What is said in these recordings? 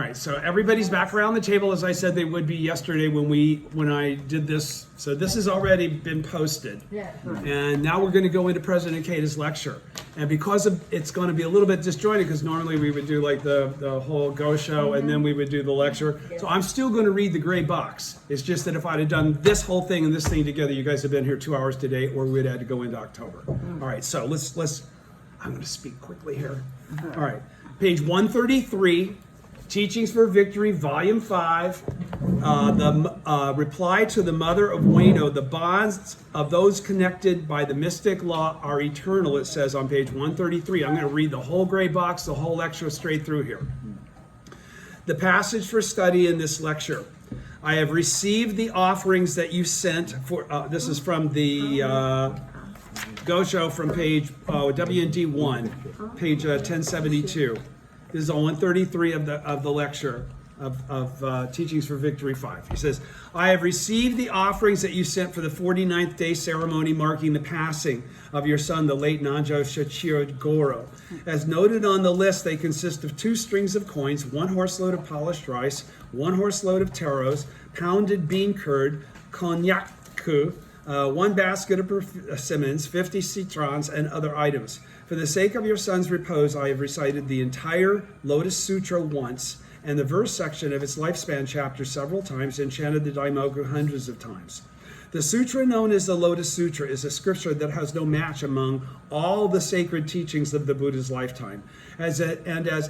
right, so everybody's back around the table as I said they would be yesterday when I did this. So this has already been posted. Yeah. And now we're going to go into President Keita's lecture. And because it's going to be a little bit disjointed, because normally we would do like the whole go show and then we would do the lecture. So I'm still going to read the gray box. It's just that if I'd have done this whole thing and this thing together, you guys have been here 2 hours today, or we'd had to go into October. All right, so let's I'm going to speak quickly here. All right, page 133. Teachings for Victory, Volume 5, the reply to the mother of Ueno, the bonds of those connected by the mystic law are eternal, it says on page 133. I'm going to read the whole gray box, the whole lecture straight through here. The passage for study in this lecture. I have received the offerings that you sent for, this is from the Go Show from page W&D 1, page 1072. This is on 133 of the lecture of Teachings for Victory 5. He says, I have received the offerings that you sent for the 49th day ceremony marking the passing of your son, the late Nanjo Shoichiro Goro. As noted on the list, they consist of 2 strings of coins, 1 horseload of polished rice, 1 horseload of taros, pounded bean curd, konnyaku, 1 basket of persimmons, 50 citrons, and other items. For the sake of your son's repose, I have recited the entire Lotus Sutra once, and the verse section of its lifespan chapter several times, and chanted the Daimoku hundreds of times. The sutra known as the Lotus Sutra is a scripture that has no match among all the sacred teachings of the Buddha's lifetime. As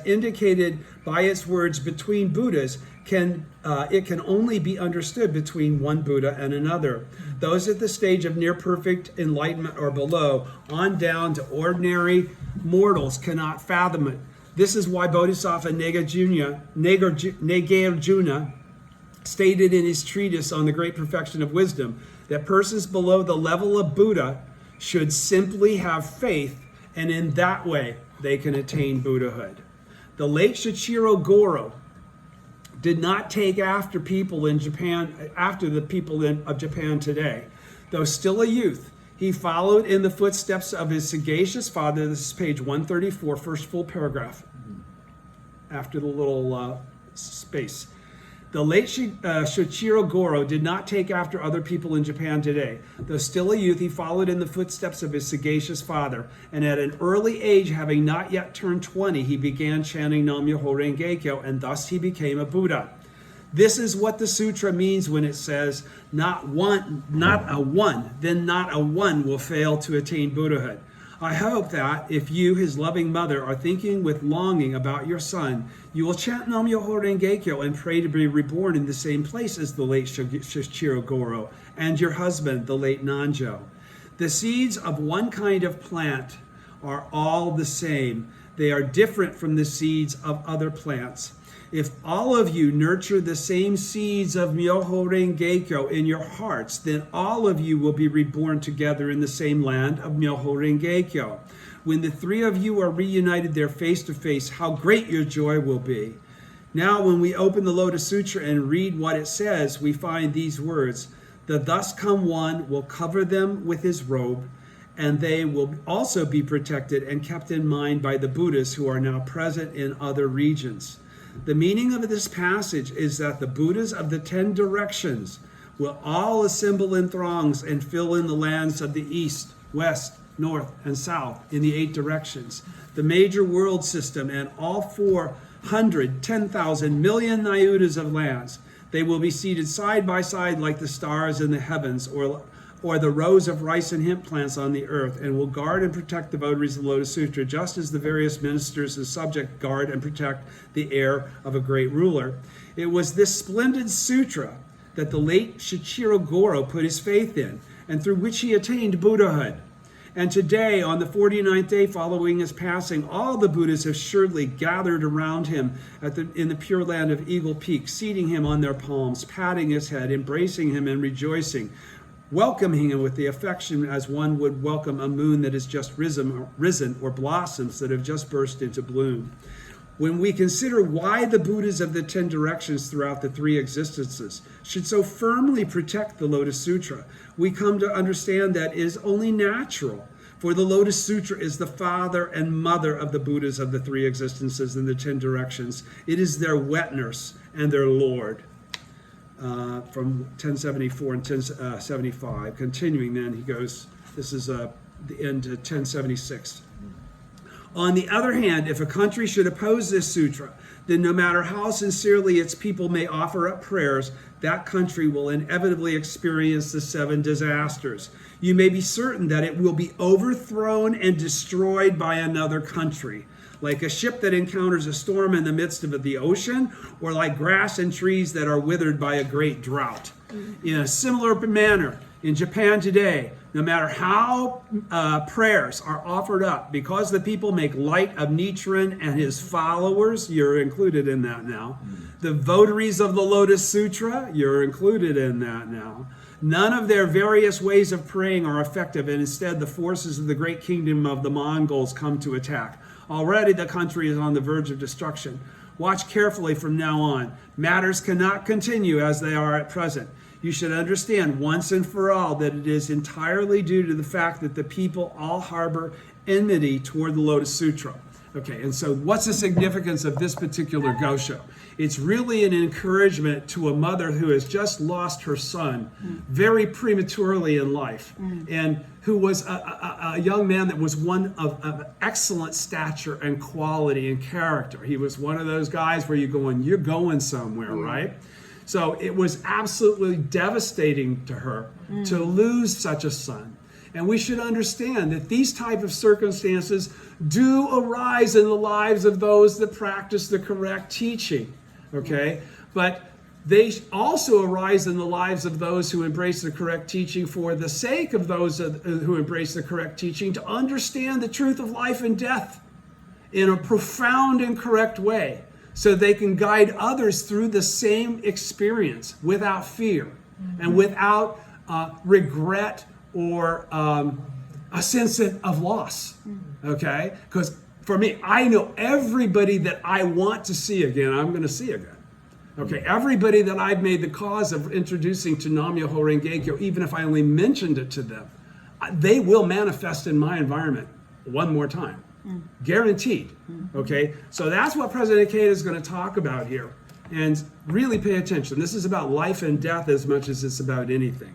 indicated by its words, between Buddhas, it can only be understood between one Buddha and another. Those at the stage of near perfect enlightenment or below, on down to ordinary mortals, cannot fathom it. This is why Bodhisattva Nagarjuna stated in his treatise on the great perfection of wisdom that persons below the level of Buddha should simply have faith, and in that way they can attain Buddhahood. The late Shoichiro Goro did not take after people in Japan, after the people of Japan today. Though still a youth, he followed in the footsteps of his sagacious father. This is page 134, first full paragraph, after the little space. The late Shoichiro Goro did not take after other people in Japan today. Though still a youth, he followed in the footsteps of his sagacious father, and at an early age, having not yet turned 20, he began chanting Nam-myoho Renge-kyo, and thus he became a Buddha. This is what the sutra means when it says, not a one will fail to attain Buddhahood. I hope that if you, his loving mother, are thinking with longing about your son, you will chant Nam-myoho Renge-kyo and pray to be reborn in the same place as the late Shoichiro Goro and your husband, the late Nanjo. The seeds of one kind of plant are all the same. They are different from the seeds of other plants. If all of you nurture the same seeds of Myoho Renge-kyo in your hearts, then all of you will be reborn together in the same land of Myoho Renge-kyo. When the 3 of you are reunited there face to face, how great your joy will be. Now, when we open the Lotus Sutra and read what it says, we find these words: the thus come one will cover them with his robe, and they will also be protected and kept in mind by the Buddhas who are now present in other regions. The meaning of this passage is that the Buddhas of the 10 directions will all assemble in throngs and fill in the lands of the east, west, north, and south in the 8 directions, the major world system, and all 410,000 million Nayutas of lands. They will be seated side by side like the stars in the heavens, or the rows of rice and hemp plants on the earth, and will guard and protect the votaries of the Lotus Sutra, just as the various ministers and subjects guard and protect the heir of a great ruler. It was this splendid sutra that the late Shoichiro Goro put his faith in, and through which he attained Buddhahood. And today, on the 49th day following his passing, all the Buddhas have surely gathered around him in the Pure Land of Eagle Peak, seating him on their palms, patting his head, embracing him and rejoicing, welcoming him with the affection as one would welcome a moon that has just risen or blossoms that have just burst into bloom. When we consider why the Buddhas of the 10 directions throughout the 3 existences should so firmly protect the Lotus Sutra, we come to understand that it is only natural For the Lotus Sutra is the father and mother of the Buddhas of the three existences and the 10 directions. It is their wet nurse and their Lord. From 1074 and 1075. Continuing then, he goes, this is the end to 1076. On the other hand, if a country should oppose this sutra, then no matter how sincerely its people may offer up prayers, that country will inevitably experience the 7 disasters. You may be certain that it will be overthrown and destroyed by another country, like a ship that encounters a storm in the midst of the ocean, or like grass and trees that are withered by a great drought. In a similar manner, in Japan today, no matter how prayers are offered up, because the people make light of Nichiren and his followers, you're included in that now. The votaries of the Lotus Sutra, you're included in that now. None of their various ways of praying are effective, and instead the forces of the great kingdom of the Mongols come to attack. Already the country is on the verge of destruction. Watch carefully from now on. Matters cannot continue as they are at present. You should understand once and for all that it is entirely due to the fact that the people all harbor enmity toward the Lotus Sutra. Okay, and so what's the significance of this particular Gosho? It's really an encouragement to a mother who has just lost her son very prematurely in life, and who was a young man that was one of excellent stature and quality and character. He was one of those guys where you're going somewhere, right? So it was absolutely devastating to her to lose such a son. And we should understand that these type of circumstances do arise in the lives of those that practice the correct teaching, okay? But they also arise in the lives of those who embrace the correct teaching for the sake of those who embrace the correct teaching, to understand the truth of life and death in a profound and correct way, so they can guide others through the same experience without fear and without regret or a sense of loss, okay? Because for me, I know everybody that I want to see again, I'm going to see again. Okay, everybody that I've made the cause of introducing to Nam-myoho Renge-kyo, even if I only mentioned it to them, they will manifest in my environment one more time. Guaranteed. Okay, so that's what President Ikeda is going to talk about here. And really pay attention. This is about life and death as much as it's about anything.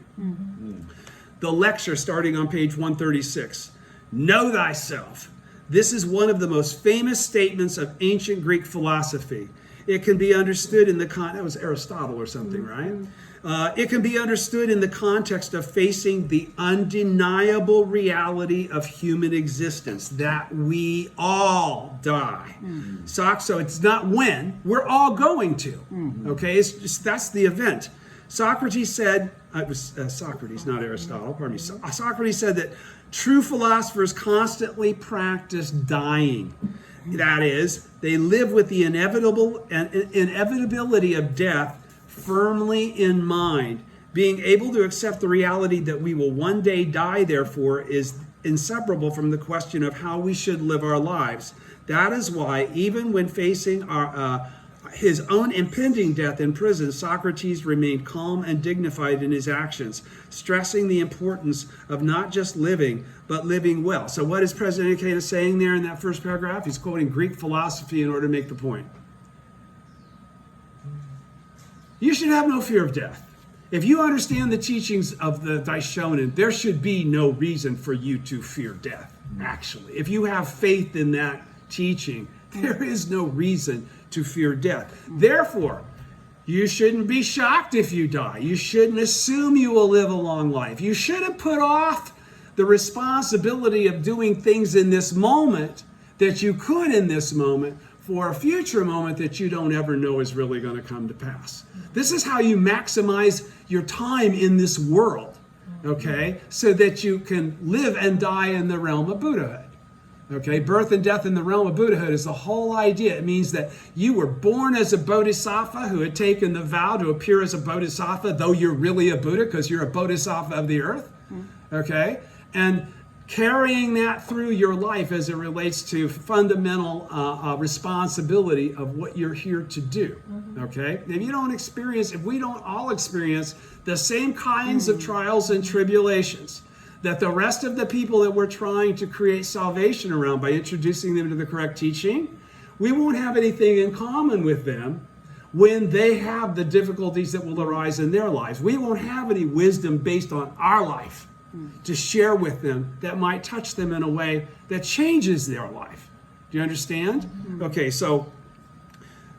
The lecture starting on page 136. Know thyself. This is one of the most famous statements of ancient Greek philosophy. It can be understood in the that was Aristotle or something, right? It can be understood in the context of facing the undeniable reality of human existence, that we all die. So it's not when, we're all going to. Okay, it's just, that's the event. Socrates said, it was Socrates, not Aristotle, pardon me. Socrates said that true philosophers constantly practice dying. That is, they live with the inevitability of death firmly in mind. Being able to accept the reality that we will one day die, therefore, is inseparable from the question of how we should live our lives. That is why, even when facing his own impending death in prison, Socrates remained calm and dignified in his actions, stressing the importance of not just living, but living well. So what is President Ikeda saying there in that first paragraph? He's quoting Greek philosophy in order to make the point. You should have no fear of death. If you understand the teachings of the Daishonin, there should be no reason for you to fear death, actually. If you have faith in that teaching, there is no reason to fear death. Therefore, you shouldn't be shocked if you die. You shouldn't assume you will live a long life. You shouldn't put off the responsibility of doing things in this moment that you could in this moment for a future moment that you don't ever know is really going to come to pass. This is how you maximize your time in this world, okay, so that you can live and die in the realm of Buddhahood. Okay, birth and death in the realm of Buddhahood is the whole idea. It means that you were born as a bodhisattva who had taken the vow to appear as a bodhisattva, though you're really a Buddha because you're a bodhisattva of the earth. Okay, and carrying that through your life as it relates to fundamental responsibility of what you're here to do. Okay, if you don't experience, if we don't all experience the same kinds of trials and tribulations, that the rest of the people that we're trying to create salvation around by introducing them to the correct teaching, we won't have anything in common with them when they have the difficulties that will arise in their lives. We won't have any wisdom based on our life to share with them that might touch them in a way that changes their life. Do you understand? Okay, so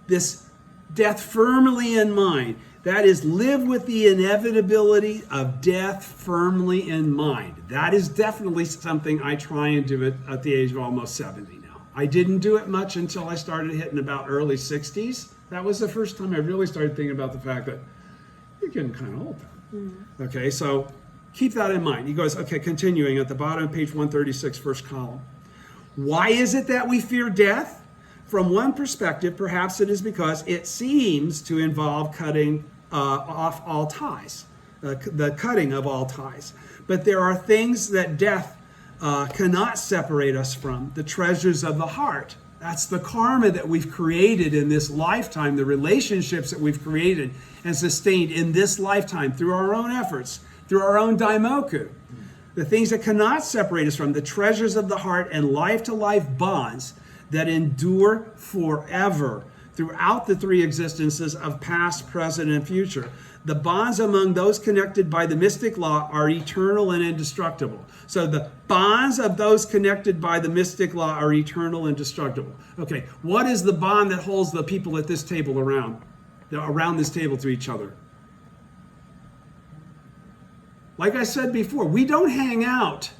this death firmly in mind, that is, live with the inevitability of death firmly in mind. That is definitely something I try and do at the age of almost 70 now. I didn't do it much until I started hitting about early 60s. That was the first time I really started thinking about the fact that you're getting kind of old. Okay, so keep that in mind. He goes, okay, continuing at the bottom of page 136, first column. Why is it that we fear death? From one perspective, perhaps it is because it seems to involve cutting off all ties, the cutting of all ties. But there are things that death cannot separate us from, the treasures of the heart. That's the karma that we've created in this lifetime, the relationships that we've created and sustained in this lifetime through our own efforts, through our own daimoku. The things that cannot separate us from, the treasures of the heart and life-to-life bonds that endure forever throughout the three existences of past, present, and future. The bonds among those connected by the mystic law are eternal and indestructible. So the bonds of those connected by the mystic law are eternal and indestructible. Okay, what is the bond that holds the people at this table around this table to each other? Like I said before, we don't hang out.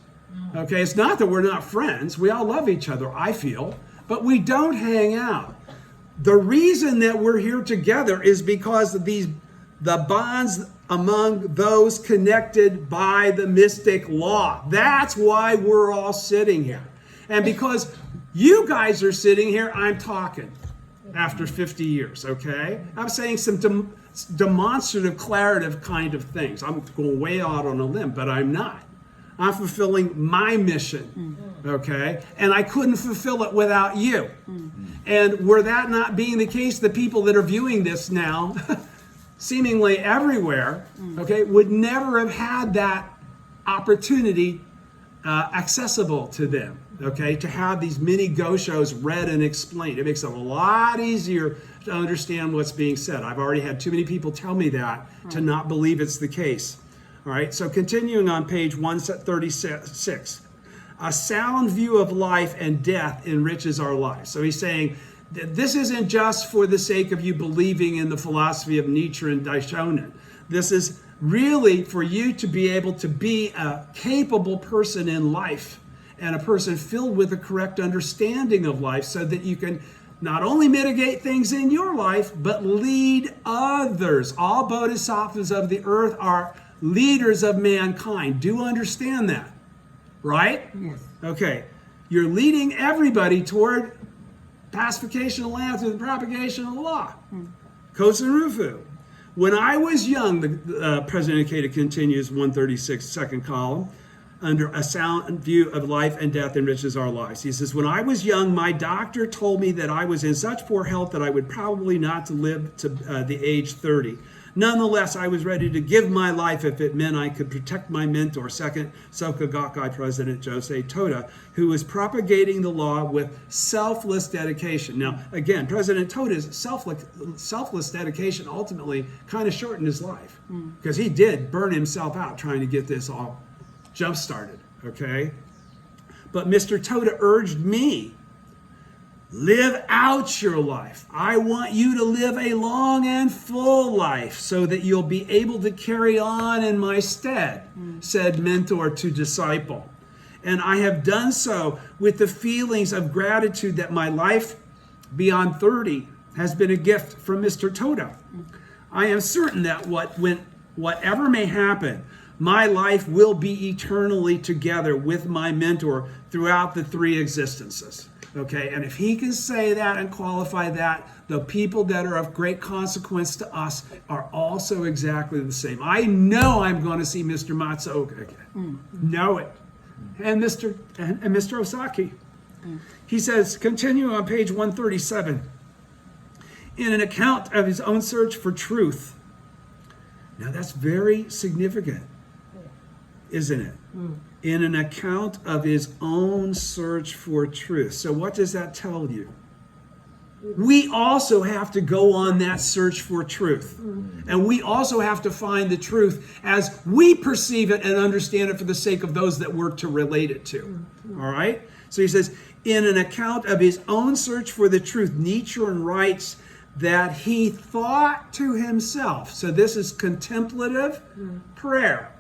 Okay, it's not that we're not friends. We all love each other, I feel, but we don't hang out. The reason that we're here together is because of the bonds among those connected by the mystic law. That's why we're all sitting here. And because you guys are sitting here, I'm talking after 50 years, okay? I'm saying some demonstrative, declarative kind of things. I'm going way out on a limb, but I'm not. I'm fulfilling my mission, okay? And I couldn't fulfill it without you. And were that not being the case, the people that are viewing this now, seemingly everywhere, okay, would never have had that opportunity accessible to them, okay, to have these mini Go shows read and explained. It makes it a lot easier to understand what's being said. I've already had too many people tell me that to not believe it's the case. All right, so continuing on page 136, a sound view of life and death enriches our lives. So he's saying that this isn't just for the sake of you believing in the philosophy of Nietzsche and Daishonin. This is really for you to be able to be a capable person in life and a person filled with a correct understanding of life so that you can not only mitigate things in your life, but lead others. All bodhisattvas of the earth are leaders of mankind. Do understand that, right? Yes. Okay. You're leading everybody toward pacification of land through the propagation of the law. Kosen Rufu. When I was young, the President Ikeda continues, 136, second column, under a sound view of life and death enriches our lives. He says, when I was young, my doctor told me that I was in such poor health that I would probably not to live to the age 30. Nonetheless, I was ready to give my life if it meant I could protect my mentor, second Soka Gakkai President Josei Toda, who was propagating the law with selfless dedication. Now, again, President Toda's selfless dedication ultimately kind of shortened his life because he did burn himself out trying to get this all jump-started, okay? But Mr. Toda urged me, live out your life. I want you to live a long and full life so that you'll be able to carry on in my stead, said mentor to disciple. And I have done so with the feelings of gratitude that my life beyond 30 has been a gift from Mr. Toda. I am certain that whatever may happen, my life will be eternally together with my mentor throughout the three existences. Okay, and if he can say that and qualify that, the people that are of great consequence to us are also exactly the same. I know I'm going to see Mr. Matsuoka again. Know it. And Mr. Osaki. He says, continue on page 137. In an account of his own search for truth. Now that's very significant. isn't it? In an account of his own search for truth. So what does that tell you? We also have to go on that search for truth. And we also have to find the truth as we perceive it and understand it for the sake of those that we're to relate it to. All right? So he says, in an account of his own search for the truth, Nietzsche writes that he thought to himself. So this is contemplative prayer.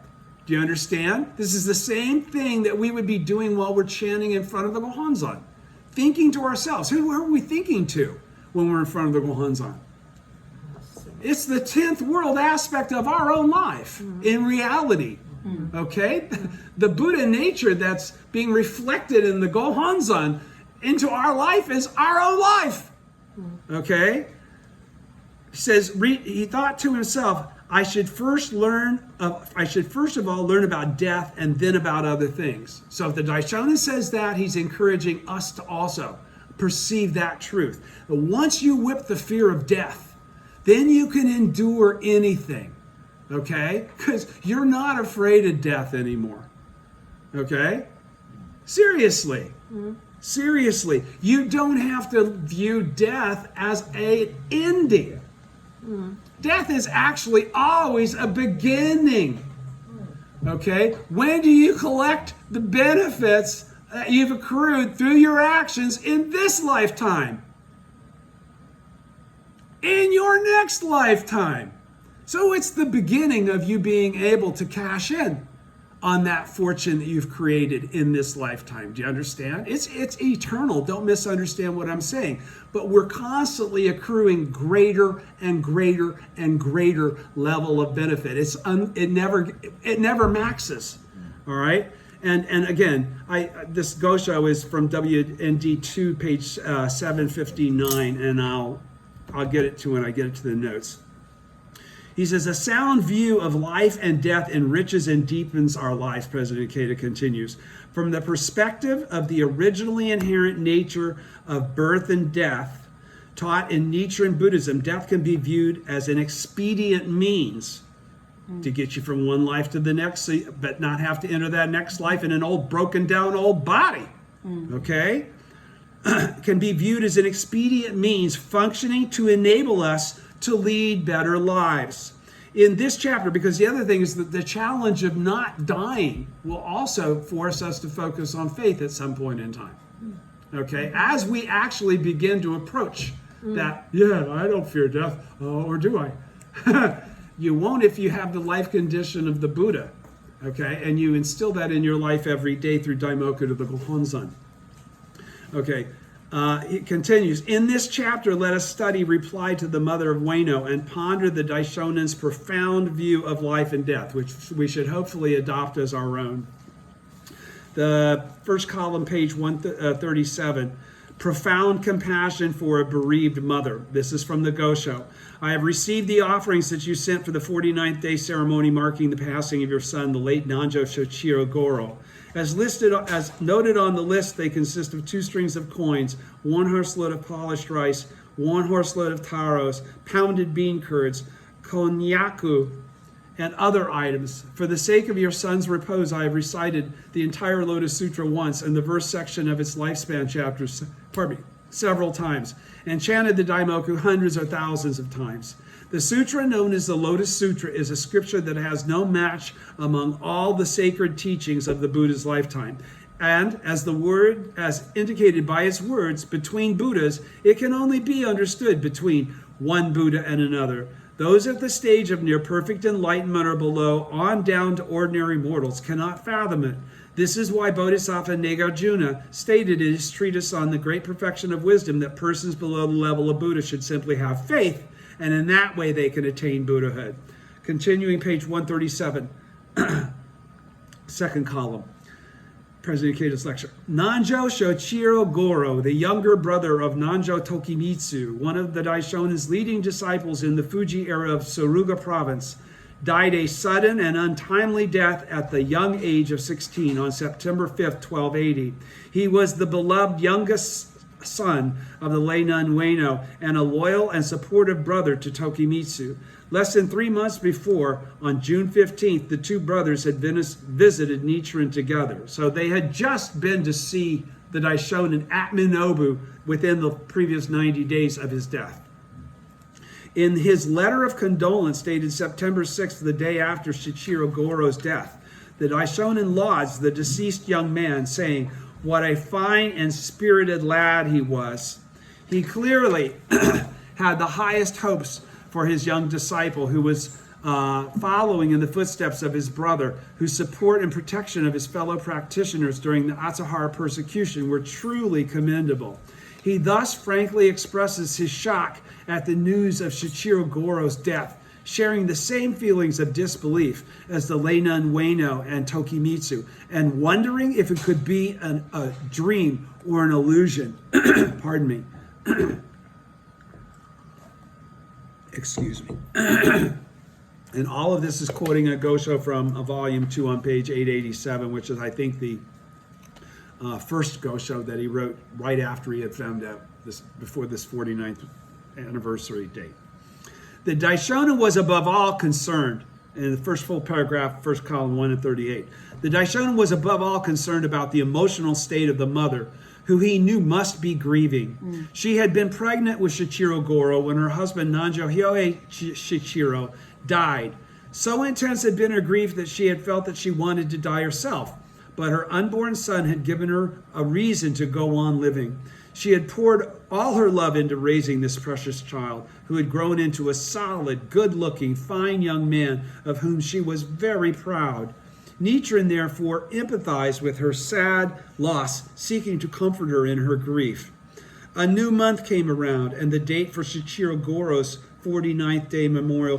Do you understand? This is the same thing that we would be doing while we're chanting in front of the Gohonzon. Thinking to ourselves. Who are we thinking to when we're in front of the Gohonzon? It's the 10th world aspect of our own life in reality. Okay? The Buddha nature that's being reflected in the Gohonzon into our life is our own life. Okay? He says, he thought to himself, I should first of all learn about death and then about other things. So if the Daishonin says that, he's encouraging us to also perceive that truth. But once you whip the fear of death, then you can endure anything. Okay? Because you're not afraid of death anymore. Okay? Seriously. Seriously. You don't have to view death as an ending. Death is actually always a beginning. Okay? When do you collect the benefits that you've accrued through your actions in this lifetime? In your next lifetime. So it's the beginning of you being able to cash in on that fortune that you've created in this lifetime. Do you understand? It's eternal. Don't misunderstand what I'm saying. But we're constantly accruing greater and greater and greater level of benefit. It never maxes. All right? And again, this Gosho is from WND 2, page 759, and I'll get it to when I get it to the notes. He says, a sound view of life and death enriches and deepens our lives, President Keita continues. From the perspective of the originally inherent nature of birth and death, taught in Nichiren Buddhism, death can be viewed as an expedient means to get you from one life to the next, but not have to enter that next life in an old broken down old body. Okay? Can be viewed as an expedient means functioning to enable us to lead better lives. In this chapter, because the other thing is that the challenge of not dying will also force us to focus on faith at some point in time. Okay? As we actually begin to approach that, I don't fear death, or do I? You won't if you have the life condition of the Buddha. Okay? And you instill that in your life every day through Daimoku to the Gohonzon. Okay. It continues, in this chapter, let us study reply to the mother of Ueno and ponder the Daishonin's profound view of life and death, which we should hopefully adopt as our own. The first column, page 137, profound compassion for a bereaved mother. This is from the Gosho. I have received the offerings that you sent for the 49th day ceremony marking the passing of your son, the late Nanjo Shoichiro Goro. As noted on the list, they consist of 2 strings of coins, 1 horseload of polished rice, 1 horseload of taros, pounded bean curds, konnyaku, and other items. For the sake of your son's repose, I have recited the entire Lotus Sutra once and the verse section of its lifespan chapters, several times, and chanted the Daimoku hundreds or thousands of times. The sutra known as the Lotus Sutra is a scripture that has no match among all the sacred teachings of the Buddha's lifetime. And as indicated by its words, between Buddhas, it can only be understood between one Buddha and another. Those at the stage of near perfect enlightenment or below, on down to ordinary mortals, cannot fathom it. This is why Bodhisattva Nagarjuna stated in his treatise on the great perfection of wisdom that persons below the level of Buddha should simply have faith, and in that way they can attain Buddhahood. Continuing, page 137, second column, President Keita's lecture. Nanjo Shoichiro Goro, the younger brother of Nanjo Tokimitsu, one of the Daishonin's leading disciples in the Fuji era of Suruga province, died a sudden and untimely death at the young age of 16 on September 5th, 1280. He was the beloved youngest son of the lay nun Ueno, and a loyal and supportive brother to Tokimitsu. Less than 3 months before, on June 15th, the two brothers had visited Nichiren together. So they had just been to see the Daishonin at Minobu within the previous 90 days of his death. In his letter of condolence dated September 6th, the day after Shichiro Goro's death, the Daishonin lauds the deceased young man, saying, "What a fine and spirited lad he was." He clearly had the highest hopes for his young disciple, who was following in the footsteps of his brother, whose support and protection of his fellow practitioners during the Asahara persecution were truly commendable. He thus frankly expresses his shock at the news of Shichiro Goro's death, sharing the same feelings of disbelief as the lay nun Ueno and Tokimitsu, and wondering if it could be a dream or an illusion. Pardon me. Excuse me. And all of this is quoting a Gosho from volume 2 on page 887, which is, I think, the first Gosho that he wrote right after he had found out before this 49th anniversary date. The Daishonin was above all concerned, in the first full paragraph, first column 1 and 38. The Daishonin was above all concerned about the emotional state of the mother, who he knew must be grieving. She had been pregnant with Shichiro Goro when her husband Nanjo Hyoei Shichiro died. So intense had been her grief that she had felt that she wanted to die herself, but her unborn son had given her a reason to go on living. She had poured all her love into raising this precious child, who had grown into a solid, good-looking, fine young man of whom she was very proud. Nichiren, therefore, empathized with her sad loss, seeking to comfort her in her grief. A new month came around, and the date for Shichiro Goro's 49th day Memorial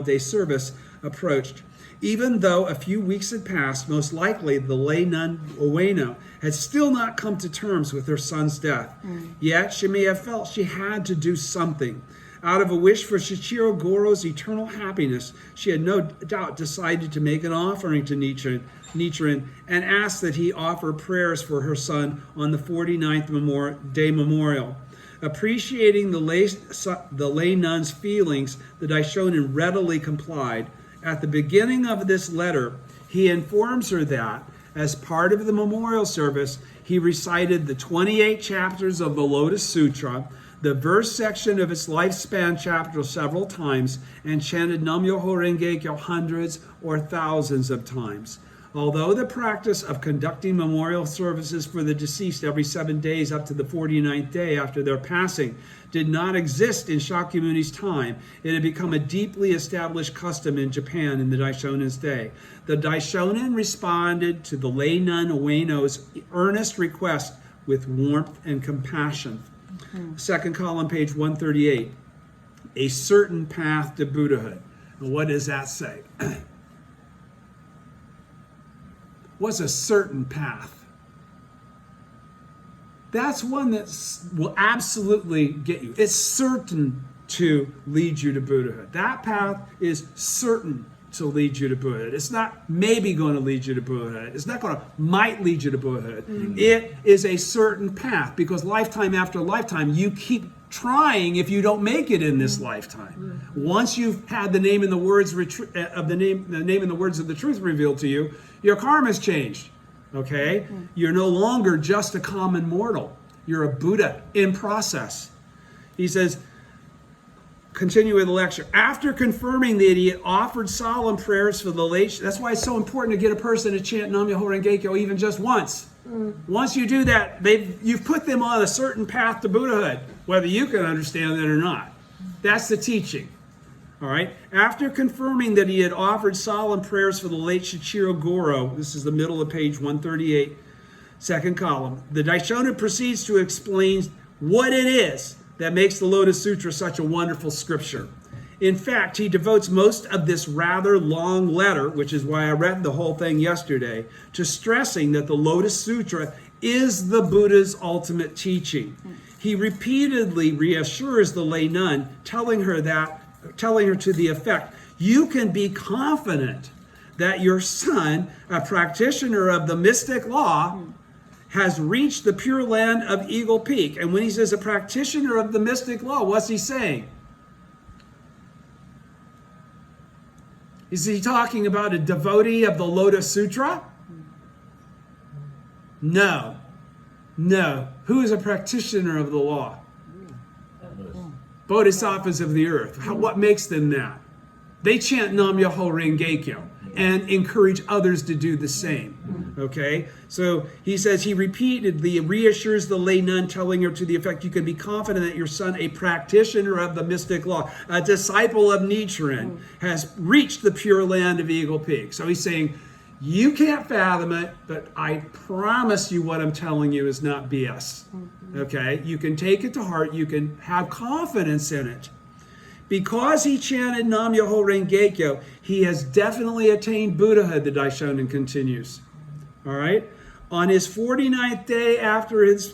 Day service approached. Even though a few weeks had passed, most likely the lay nun Ueno had still not come to terms with her son's death. Yet she may have felt she had to do something. Out of a wish for Shichiro Goro's eternal happiness, she had no doubt decided to make an offering to Nichiren and ask that he offer prayers for her son on the 49th day memorial. Appreciating the lay nun's feelings, the Daishonin readily complied. At the beginning of this letter, he informs her that, as part of the memorial service, he recited the 28 chapters of the Lotus Sutra, the verse section of its lifespan chapter several times, and chanted Nam-myoho Renge-kyo hundreds or thousands of times. Although the practice of conducting memorial services for the deceased every 7 days up to the 49th day after their passing did not exist in Shakyamuni's time, it had become a deeply established custom in Japan in the Daishonin's day. The Daishonin responded to the lay nun Ueno's earnest request with warmth and compassion. Second column, page 138. A certain path to Buddhahood. And what does that say? What's a certain path? That's one that will absolutely get you. It's certain to lead you to Buddhahood. That path is certain to lead you to Buddhahood. It's not maybe going to lead you to Buddhahood. It's not going to might lead you to Buddhahood. It is a certain path, because lifetime after lifetime, you keep trying if you don't make it in this lifetime. Once you've had the name and the words of the name and the words of the truth revealed to you, your karma's changed. Okay? You're no longer just a common mortal. You're a Buddha in process. He says, continue with the lecture. After confirming that he had offered solemn prayers for the late, that's why it's so important to get a person to chant Nam-myoho Renge-kyo even just once. Once you do that, you've put them on a certain path to Buddhahood, whether you can understand it or not. That's the teaching. All right. After confirming that he had offered solemn prayers for the late Shichiro Goro, this is the middle of page 138, second column, the Daishonin proceeds to explain what it is that makes the Lotus Sutra such a wonderful scripture. In fact, he devotes most of this rather long letter, which is why I read the whole thing yesterday, to stressing that the Lotus Sutra is the Buddha's ultimate teaching. He repeatedly reassures the lay nun, telling her to the effect, you can be confident that your son, a practitioner of the mystic law, has reached the Pure Land of Eagle Peak. And when he says a practitioner of the mystic law, what's he saying? Is he talking about a devotee of the Lotus Sutra? No. No. Who is a practitioner of the law? Bodhisattvas of the earth. What makes them that? They chant Nam Myoho Renge Kyo and encourage others to do the same. Okay? So he says he repeatedly reassures the lay nun, telling her to the effect, you can be confident that your son, a practitioner of the mystic law, a disciple of Nichiren, has reached the Pure Land of Eagle Peak. So he's saying, you can't fathom it, but I promise you what I'm telling you is not BS. Okay? You can take it to heart. You can have confidence in it. Because he chanted Nam Myoho Renge Kyo, he has definitely attained Buddhahood, the Daishonin continues. All right? On this 49th day after his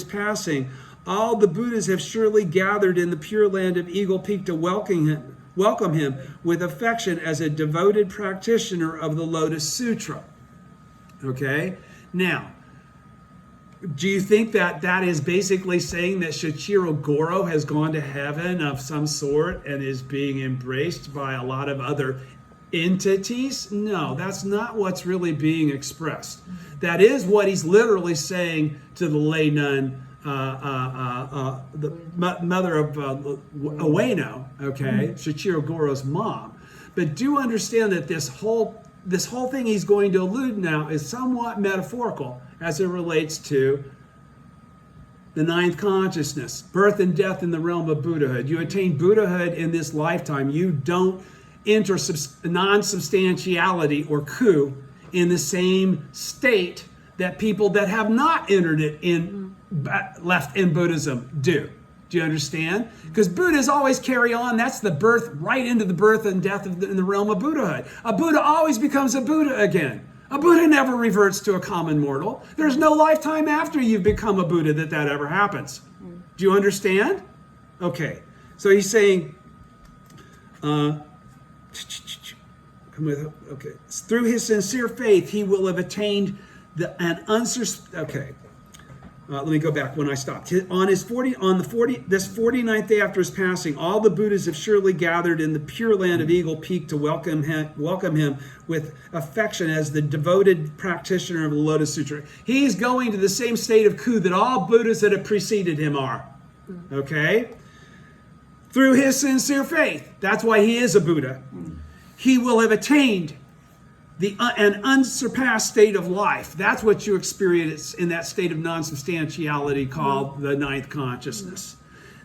passing, all the Buddhas have surely gathered in the Pure Land of Eagle Peak to welcome him with affection as a devoted practitioner of the Lotus Sutra. Okay? Now, do you think that that is basically saying that Shichiro Goro has gone to heaven of some sort and is being embraced by a lot of other entities? No, that's not what's really being expressed. That is what he's literally saying to the lay nun, the mother of Ueno, okay, Shichiro Goro's mom. But do understand that this whole thing he's going to allude now is somewhat metaphorical as it relates to the ninth consciousness, birth and death in the realm of Buddhahood. You attain Buddhahood in this lifetime. You don't enter non-substantiality or coup in the same state that people that have not entered it in left in Buddhism do. Do you understand? Because Buddhas always carry on. That's the birth, right into the birth and death in the realm of Buddhahood. A Buddha always becomes a Buddha again. A Buddha never reverts to a common mortal. There's no lifetime after you've become a Buddha that ever happens. Do you understand? Okay. So he's saying, through his sincere faith, he will have attained let me go back when I stopped. This 49th day after his passing, all the Buddhas have surely gathered in the Pure Land of Eagle Peak to welcome him with affection as the devoted practitioner of the Lotus Sutra. He's going to the same state of coup that all Buddhas that have preceded him are. Okay? Through his sincere faith. That's why he is a Buddha. He will have attained an unsurpassed state of life. That's what you experience in that state of non-substantiality called the ninth consciousness.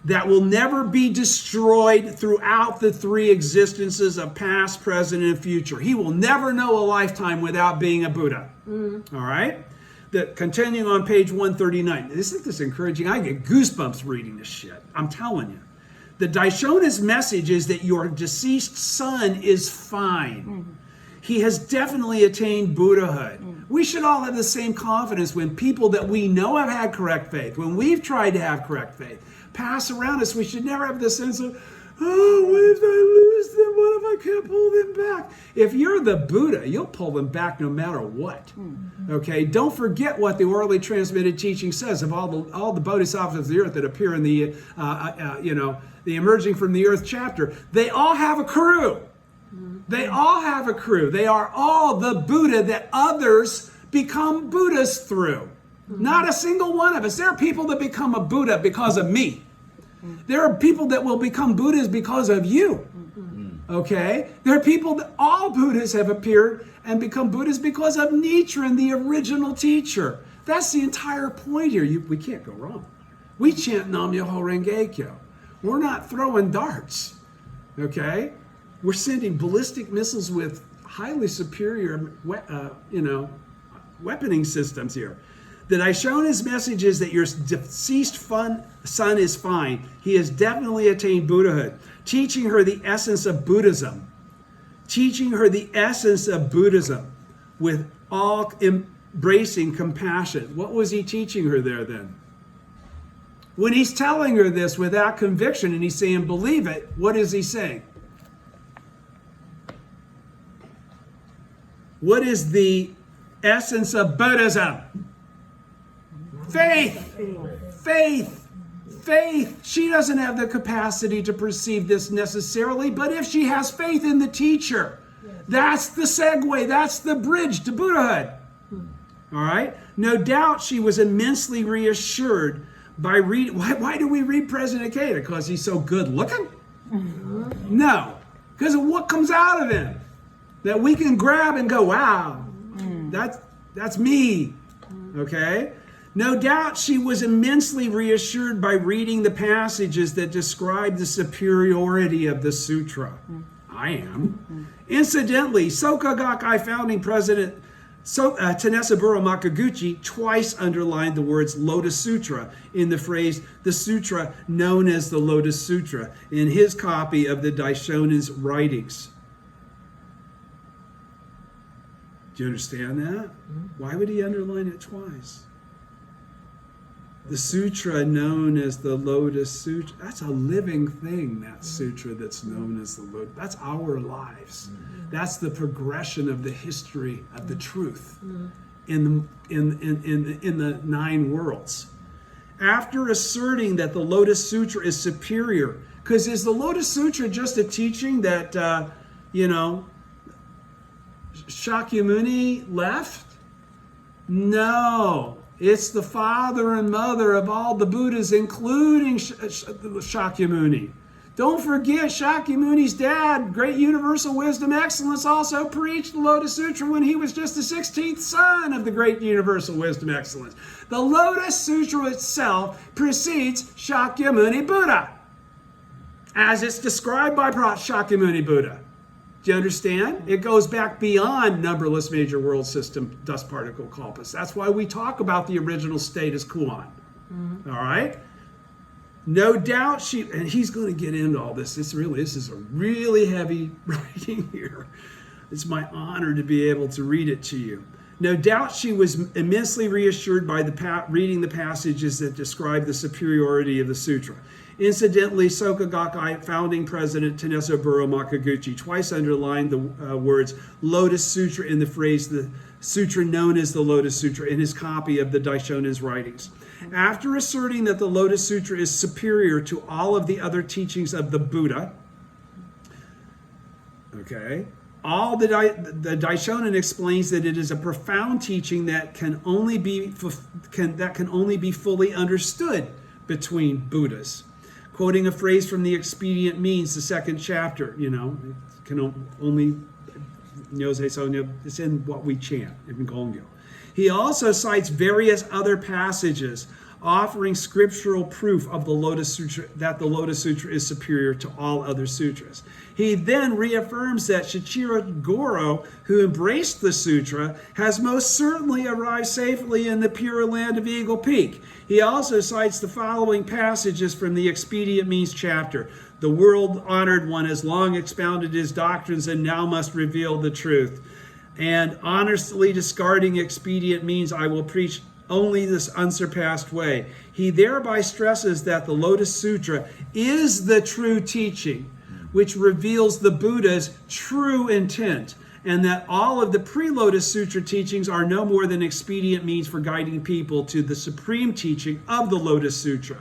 That will never be destroyed throughout the three existences of past, present, and future. He will never know a lifetime without being a Buddha. All right? Continuing on page 139. Isn't this encouraging? I get goosebumps reading this shit. I'm telling you. The Daishonin's message is that your deceased son is fine. He has definitely attained Buddhahood. We should all have the same confidence when people that we know have had correct faith, when we've tried to have correct faith, pass around us. We should never have the sense of, oh, what if I lose them? What if I can't pull them back? If you're the Buddha, you'll pull them back no matter what. Okay? Don't forget what the orally transmitted teaching says of all the bodhisattvas of the earth that appear in the the Emerging from the Earth chapter. They all have a crew. They all have a crew. They are all the Buddha that others become Buddhas through. Not a single one of us. There are people that become a Buddha because of me. There are people that will become Buddhas because of you. Okay? There are people that all Buddhas have appeared and become Buddhas because of Nichiren, the original teacher. That's the entire point here. We can't go wrong. We chant Nam Myoho Renge Kyo. We're not throwing darts. Okay? We're sending ballistic missiles with highly superior, weaponing systems here. That Daishonin's message is that your deceased son is fine. He has definitely attained Buddhahood. Teaching her the essence of Buddhism. Teaching her the essence of Buddhism with all embracing compassion. What was he teaching her there then? When he's telling her this without conviction and he's saying, believe it, what is he saying? What is the essence of Buddhism. Faith. Faith. Faith. She doesn't have the capacity to perceive this necessarily, but if she has faith in the teacher, that's the segue, that's the bridge to Buddhahood. All right? No doubt she was immensely reassured by reading. Why do we read President K? Because he's so good looking? No. Because of what comes out of him. That we can grab and go, wow, that's me. Okay? No doubt she was immensely reassured by reading the passages that describe the superiority of the sutra. I am. Incidentally, Soka Gakkai founding president Tennessaburo Makaguchi twice underlined the words Lotus Sutra in the phrase, the sutra known as the Lotus Sutra, in his copy of the Daishonin's writings. Do you understand that? Why would he underline it twice? The sutra known as the Lotus Sutra, that's a living thing, that sutra that's known as the Lotus. That's our lives. That's the progression of the history of the truth in the 9 worlds. After asserting that the Lotus Sutra is superior, because is the Lotus Sutra just a teaching that, Shakyamuni left? No. It's the father and mother of all the Buddhas, including Shakyamuni. Don't forget, Shakyamuni's dad, Great Universal Wisdom Excellence, also preached the Lotus Sutra when he was just the 16th son of the Great Universal Wisdom Excellence. The Lotus Sutra itself precedes Shakyamuni Buddha, as it's described by Shakyamuni Buddha. Do you understand? It goes back beyond numberless major world system dust particle kalpas. That's why we talk about the original state as Kuan. All right? No doubt and he's going to get into all this. This is a really heavy writing here. It's my honor to be able to read it to you. No doubt she was immensely reassured by reading the passages that describe the superiority of the sutra. Incidentally, Soka Gakkai founding president Tennessaburo Makaguchi twice underlined the words Lotus Sutra in the phrase the sutra known as the Lotus Sutra in his copy of the Daishonin's writings. After asserting that the Lotus Sutra is superior to all of the other teachings of the Buddha, the Daishonin explains that it is a profound teaching that can only be fully understood between Buddhas. Quoting a phrase from the Expedient Means, the 2nd chapter, can only, it's in what we chant in Gongyo. He also cites various other passages offering scriptural proof of the Lotus Sutra, that the Lotus Sutra is superior to all other sutras. He then reaffirms that Shichiro Goro, who embraced the sutra, has most certainly arrived safely in the pure land of Eagle Peak. He also cites the following passages from the Expedient Means chapter. The world-honored one has long expounded his doctrines and now must reveal the truth. And honestly discarding expedient means, I will preach only this unsurpassed way. He thereby stresses that the Lotus Sutra is the true teaching, which reveals the Buddha's true intent, and that all of the pre-Lotus Sutra teachings are no more than expedient means for guiding people to the supreme teaching of the Lotus Sutra.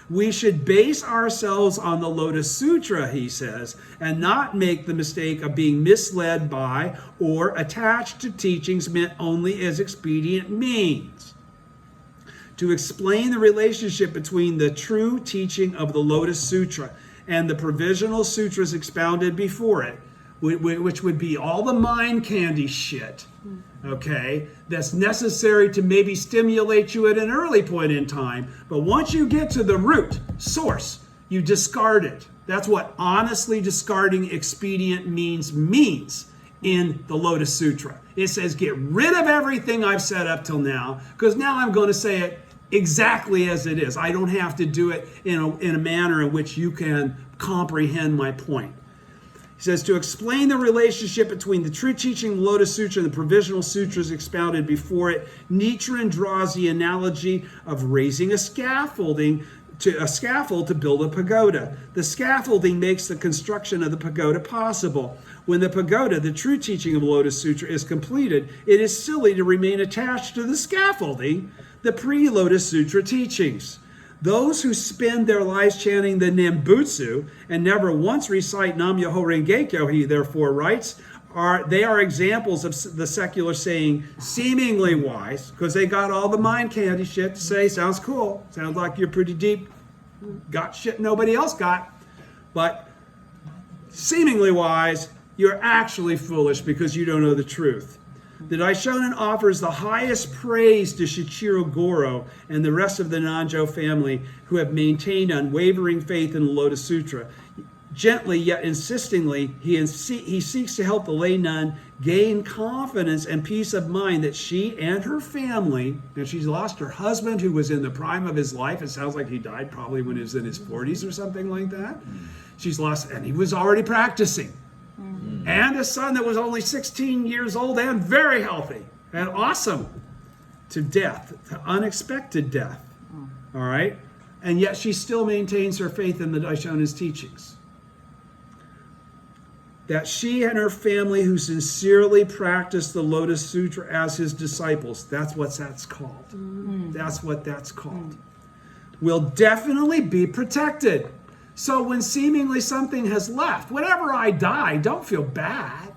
We should base ourselves on the Lotus Sutra, he says, and not make the mistake of being misled by or attached to teachings meant only as expedient means. To explain the relationship between the true teaching of the Lotus Sutra and the provisional sutras expounded before it, which would be all the mind candy shit, okay, that's necessary to maybe stimulate you at an early point in time. But once you get to the root, source, you discard it. That's what honestly discarding expedient means in the Lotus Sutra. It says, get rid of everything I've said up till now, because now I'm going to say it exactly as it is. I don't have to do it in a manner in which you can comprehend my point. He says, to explain the relationship between the true teaching of the Lotus Sutra and the provisional sutras expounded before it, Nichiren draws the analogy of raising a scaffolding a scaffold to build a pagoda. The scaffolding makes the construction of the pagoda possible. When the pagoda, the true teaching of Lotus Sutra, is completed, it is silly to remain attached to the scaffolding, the pre-Lotus Sutra teachings. Those who spend their lives chanting the Nembutsu and never once recite Nam-myoho Renge-kyo, he therefore writes, they are examples of the secular saying, seemingly wise, because they got all the mind candy shit to say, sounds cool, sounds like you're pretty deep, got shit nobody else got, but seemingly wise, you're actually foolish because you don't know the truth. The Daishonin offers the highest praise to Shichiro Goro and the rest of the Nanjo family who have maintained unwavering faith in the Lotus Sutra. Gently yet insistingly, he seeks to help the lay nun gain confidence and peace of mind that she and her family, and she's lost her husband who was in the prime of his life. It sounds like he died probably when he was in his 40s or something like that. She's lost, and he was already practicing. And a son that was only 16 years old and very healthy and awesome, to death, to unexpected death. All right? And yet she still maintains her faith in the Daishonin's teachings. That she and her family who sincerely practice the Lotus Sutra as his disciples, that's what that's called. That's what that's called. Will definitely be protected. So when seemingly something has left, whenever I die, don't feel bad.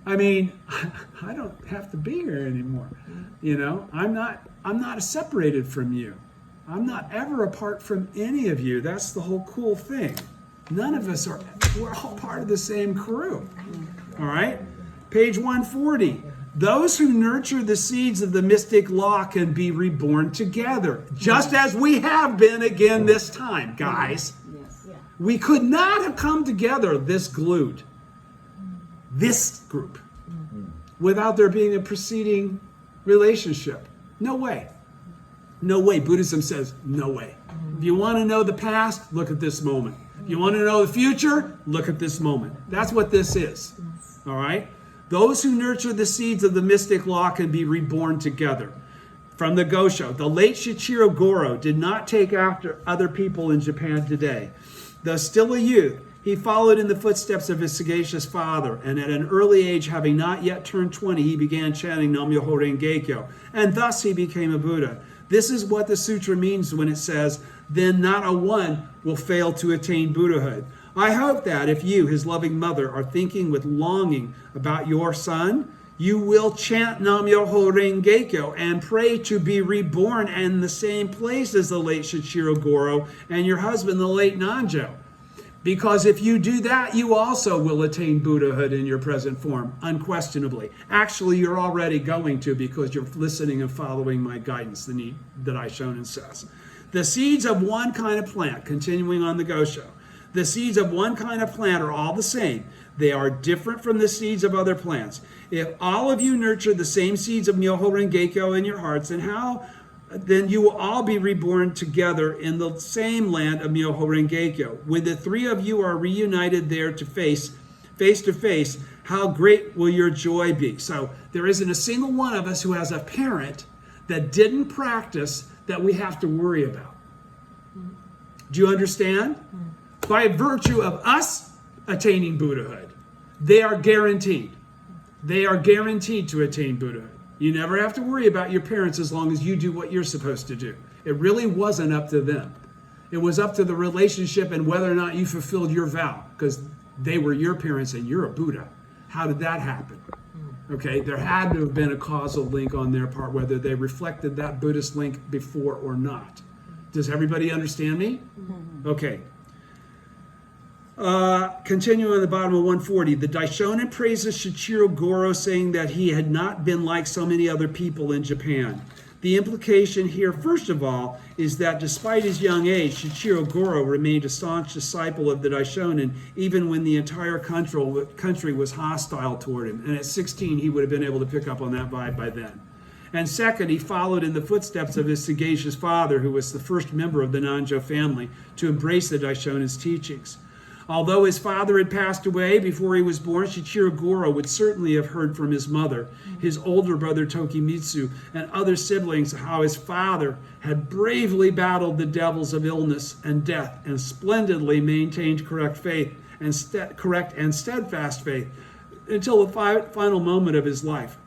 I mean, I don't have to be here anymore. You know, I'm not separated from you. I'm not ever apart from any of you. That's the whole cool thing. None of us are, we're all part of the same crew. All right? Page 140. Those who nurture the seeds of the mystic law can be reborn together, just as we have been again this time, guys. We could not have come together this glued, this group, without there being a preceding relationship. No way. No way. Buddhism says no way. If you want to know the past, look at this moment. If you want to know the future, look at this moment. That's what this is. All right? Those who nurture the seeds of the mystic law can be reborn together. From the Gosho, the late Shichiro Goro did not take after other people in Japan today. Though still a youth, he followed in the footsteps of his sagacious father, and at an early age, having not yet turned 20, he began chanting Nam-myoho Renge-kyo, and thus he became a Buddha. This is what the sutra means when it says, then not a one will fail to attain Buddhahood. I hope that if you, his loving mother, are thinking with longing about your son, you will chant Nam-myoho Renge-kyo and pray to be reborn in the same place as the late Shichiro Goro and your husband, the late Nanjo. Because if you do that, you also will attain Buddhahood in your present form, unquestionably. Actually, you're already going to because you're listening and following my guidance that Daishonin says. The seeds of one kind of plant, continuing on the Gosho, the seeds of one kind of plant are all the same. They are different from the seeds of other plants. If all of you nurture the same seeds of Myoho Renge-kyo in your hearts, then you will all be reborn together in the same land of Myoho Renge-kyo. When the three of you are reunited there to face to face, how great will your joy be? So there isn't a single one of us who has a parent that didn't practice that we have to worry about. Do you understand? By virtue of us attaining Buddhahood, they are guaranteed. They are guaranteed to attain Buddhahood. You never have to worry about your parents as long as you do what you're supposed to do. It really wasn't up to them. It was up to the relationship and whether or not you fulfilled your vow, because they were your parents and you're a Buddha. How did that happen? Okay, there had to have been a causal link on their part, whether they reflected that Buddhist link before or not. Does everybody understand me? Okay. Continuing on the bottom of 140, the Daishonin praises Shichiro Goro, saying that he had not been like so many other people in Japan. The implication here, first of all, is that despite his young age, Shichiro Goro remained a staunch disciple of the Daishonin, even when the entire country was hostile toward him. And at 16, he would have been able to pick up on that vibe by then. And second, he followed in the footsteps of his sagacious father, who was the first member of the Nanjo family to embrace the Daishonin's teachings. Although his father had passed away before he was born, Shichiro Goro would certainly have heard from his mother, his older brother Tokimitsu, and other siblings how his father had bravely battled the devils of illness and death and splendidly maintained correct and steadfast faith until the final moment of his life.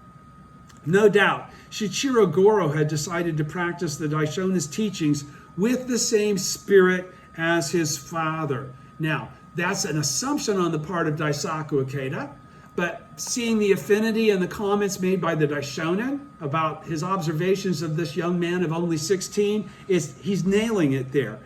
No doubt, Shichiro Goro had decided to practice the Daishonin's teachings with the same spirit as his father. Now, that's an assumption on the part of Daisaku Ikeda, but seeing the affinity and the comments made by the Daishonin about his observations of this young man of only 16, he's nailing it there.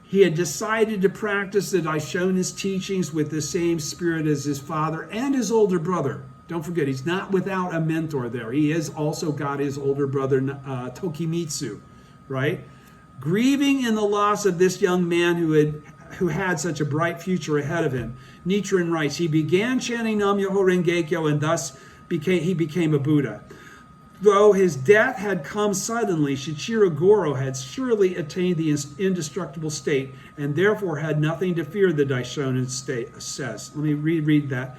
He had decided to practice the Daishonin's teachings with the same spirit as his father and his older brother. Don't forget, he's not without a mentor there. He has also got his older brother, Tokimitsu, right? Grieving in the loss of this young man who had such a bright future ahead of him, Nichiren writes, he began chanting Nam-myoho Renge-kyo and thus he became a Buddha. Though his death had come suddenly, Shichiro Goro had surely attained the indestructible state and therefore had nothing to fear, the Daishonin says. Let me reread that.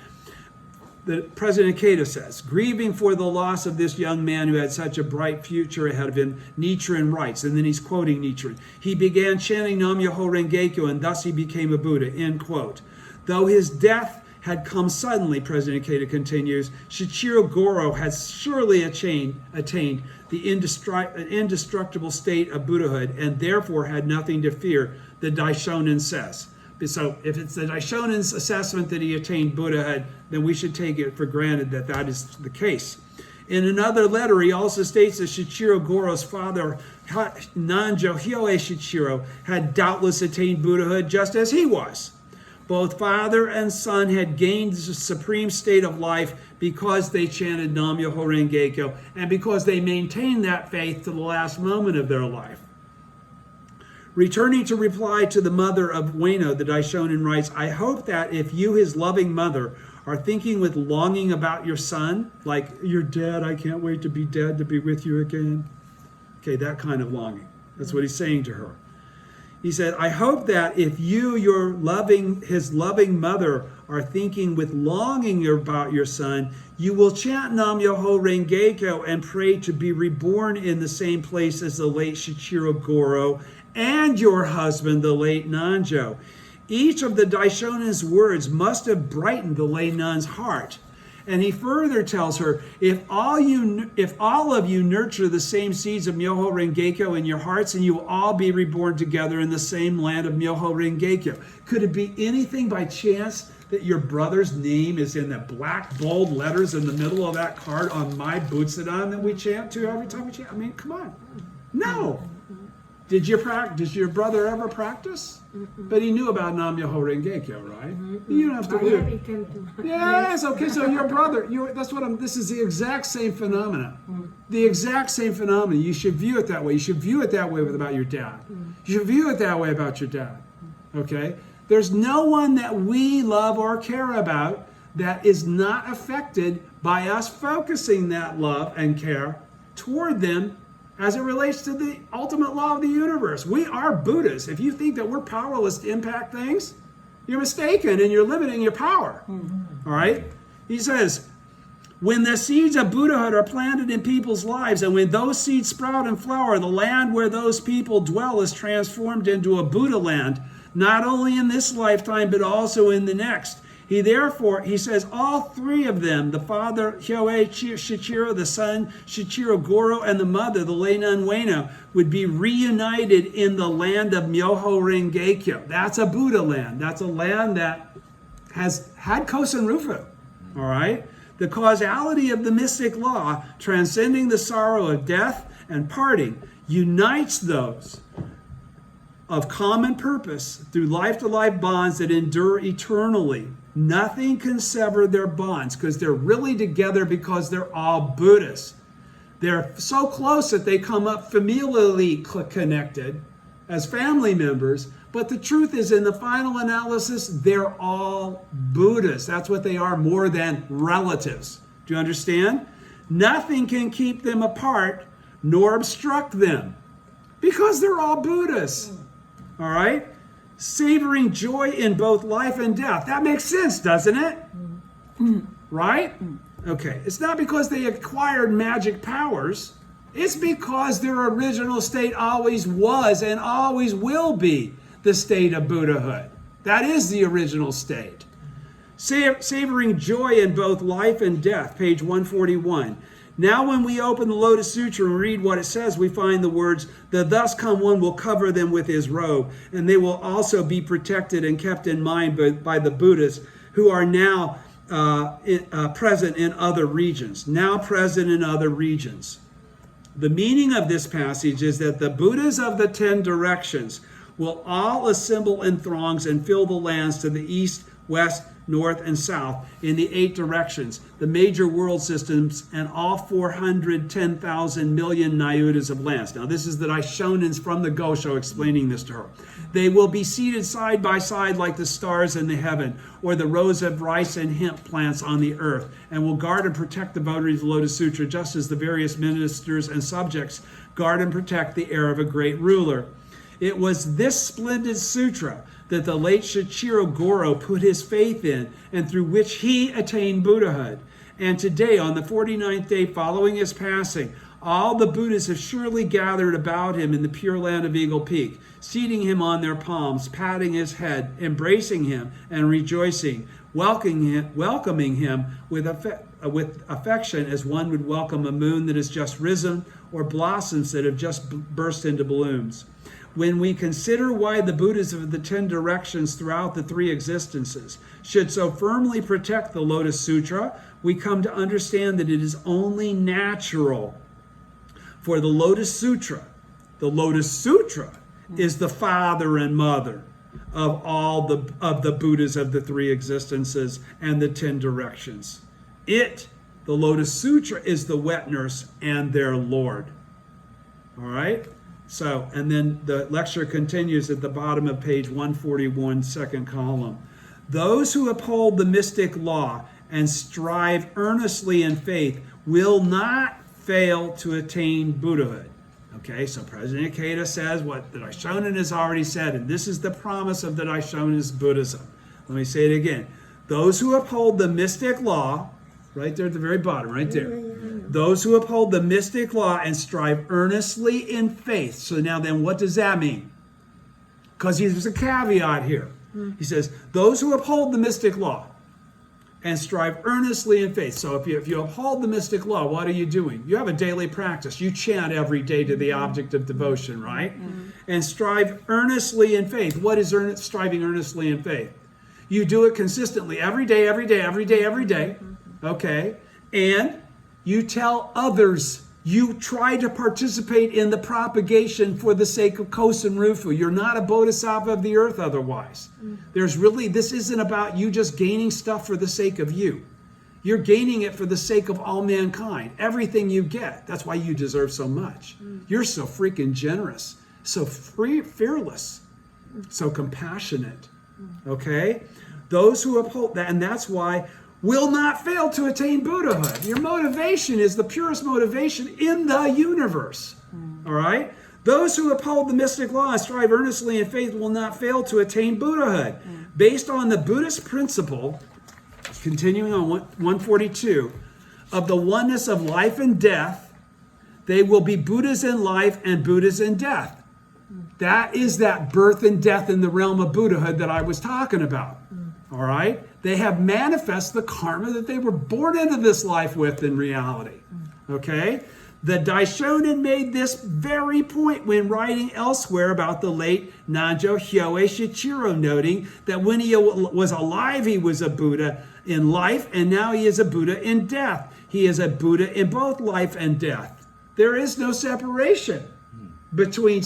The President Ikeda says, grieving for the loss of this young man who had such a bright future ahead of him, Nichiren writes, and then he's quoting Nichiren, he began chanting Nam-myoho Renge-kyo and thus he became a Buddha, end quote. Though his death had come suddenly, President Ikeda continues, Shichiro Goro had surely attained the indestructible state of Buddhahood and therefore had nothing to fear, the Daishonin says. So if it's the Daishonin's assessment that he attained Buddhahood, then we should take it for granted that that is the case. In another letter, he also states that Shichiro Goro's father, Nanjo Hyoe Shichiro, had doubtless attained Buddhahood just as he was. Both father and son had gained the supreme state of life because they chanted Nam-myoho Renge-kyo and because they maintained that faith to the last moment of their life. Returning to reply to the mother of Ueno, the Daishonin writes, I hope that if you, his loving mother, are thinking with longing about your son, like, you're dead, I can't wait to be dead, to be with you again. Okay, that kind of longing. That's what he's saying to her. He said, I hope that if you, his loving mother, are thinking with longing about your son, you will chant Nam-myoho Renge-kyo and pray to be reborn in the same place as the late Shichiro Goro and your husband, the late Nanjo. Each of the Daishonin's words must have brightened the lay nun's heart. And he further tells her, if all of you nurture the same seeds of Myoho Renge-kyo in your hearts, and you will all be reborn together in the same land of Myoho Renge-kyo. Could it be anything by chance that your brother's name is in the black bold letters in the middle of that card on my Butsudan that we chant to every time we chant? I mean, come on. No. Did your brother ever practice? But he knew about Nam-myoho Renge-kyo, right? You don't have to do it. Yes, okay, so your brother, this is the exact same phenomena. The exact same phenomena. You should view it that way. You should view it that way about your dad. You should view it that way about your dad, okay? There's no one that we love or care about that is not affected by us focusing that love and care toward them as it relates to the ultimate law of the universe. We are Buddhas. If you think that we're powerless to impact things, you're mistaken and you're limiting your power. All right? He says, when the seeds of Buddhahood are planted in people's lives, and when those seeds sprout and flower, the land where those people dwell is transformed into a Buddha land, not only in this lifetime, but also in the next. He says, all three of them, the father, Hyoe Shichiro, the son, Shichiro Goro, and the mother, the lay nun Ueno, would be reunited in the land of Myoho Renge-kyo. That's a Buddha land. That's a land that has had Kosen Rufu. All right? The causality of the mystic law, transcending the sorrow of death and parting, unites those of common purpose through life-to-life bonds that endure eternally. Nothing can sever their bonds because they're really together because they're all Buddhists. They're so close that they come up familially connected as family members, but the truth is, in the final analysis, they're all Buddhists. That's what they are, more than relatives. Do you understand? Nothing can keep them apart nor obstruct them because they're all Buddhists. All right? savoring joy in both life and death. That makes sense, doesn't it? Right? Okay. It's not because they acquired magic powers. It's because their original state always was and always will be the state of Buddhahood. That is the original state. Savoring joy in both life and death, page 141. Now when we open the Lotus Sutra and read what it says, we find the words, the thus come one will cover them with his robe, and they will also be protected and kept in mind by the Buddhas who are now present in other regions. Now present in other regions. The meaning of this passage is that the Buddhas of the 10 directions will all assemble in throngs and fill the lands to the east, west, north, and south in the 8 directions, the major world systems, and all 410,000 million nayutas of lands. Now, this is the Daishonins from the Gosho explaining this to her. They will be seated side by side like the stars in the heaven, or the rows of rice and hemp plants on the earth, and will guard and protect the votaries of the Lotus Sutra, just as the various ministers and subjects guard and protect the heir of a great ruler. It was this splendid sutra that the late Shichiro Goro put his faith in, and through which he attained Buddhahood. And today, on the 49th day following his passing, all the Buddhas have surely gathered about him in the Pure Land of Eagle Peak, seating him on their palms, patting his head, embracing him, and rejoicing, welcoming him with affection as one would welcome a moon that has just risen or blossoms that have just burst into blooms. When we consider why the Buddhas of the 10 directions throughout the 3 existences should so firmly protect the Lotus Sutra, we come to understand that it is only natural for the Lotus Sutra. The Lotus Sutra is the father and mother of all the Buddhas of the 3 existences and the 10 directions. The Lotus Sutra, is the wet nurse and their Lord. All right? So, and then the lecture continues at the bottom of page 141, second column. Those who uphold the mystic law and strive earnestly in faith will not fail to attain Buddhahood. Okay, so President Ikeda says what the Daishonin has already said, and this is the promise of the Daishonin's Buddhism. Let me say it again. Those who uphold the mystic law, right there at the very bottom, right there. Those who uphold the mystic law and strive earnestly in faith. So now then, what does that mean? Because there's a caveat here. He says, those who uphold the mystic law and strive earnestly in faith. So if you uphold the mystic law, what are you doing? You have a daily practice. You chant every day to the object of devotion, right? And strive earnestly in faith. What is striving earnestly in faith? You do it consistently every day, every day, every day, every day. Okay? And you tell others, you try to participate in the propagation for the sake of Kosen Rufu. You're not a bodhisattva of the earth otherwise. This isn't about you just gaining stuff for the sake of you. You're gaining it for the sake of all mankind. Everything you get. That's why you deserve so much. You're so freaking generous, so fearless, so compassionate. Okay? Those who uphold that, and that's why will not fail to attain Buddhahood. Your motivation is the purest motivation in the universe. All right? Those who uphold the mystic law and strive earnestly in faith will not fail to attain Buddhahood. Based on the Buddhist principle, continuing on 142, of the oneness of life and death, they will be Buddhas in life and Buddhas in death. That is that birth and death in the realm of Buddhahood that I was talking about. All right? They have manifest the karma that they were born into this life with in reality. Okay? The Daishonin made this very point when writing elsewhere about the late Nanjo Hyoe Shichiro, noting that when he was alive, he was a Buddha in life, and now he is a Buddha in death. He is a Buddha in both life and death. There is no separation between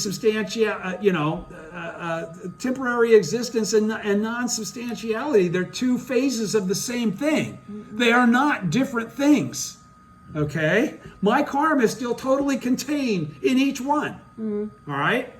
temporary existence and non-substantiality. They're 2 phases of the same thing. They are not different things. Okay? My karma is still totally contained in each one. All right?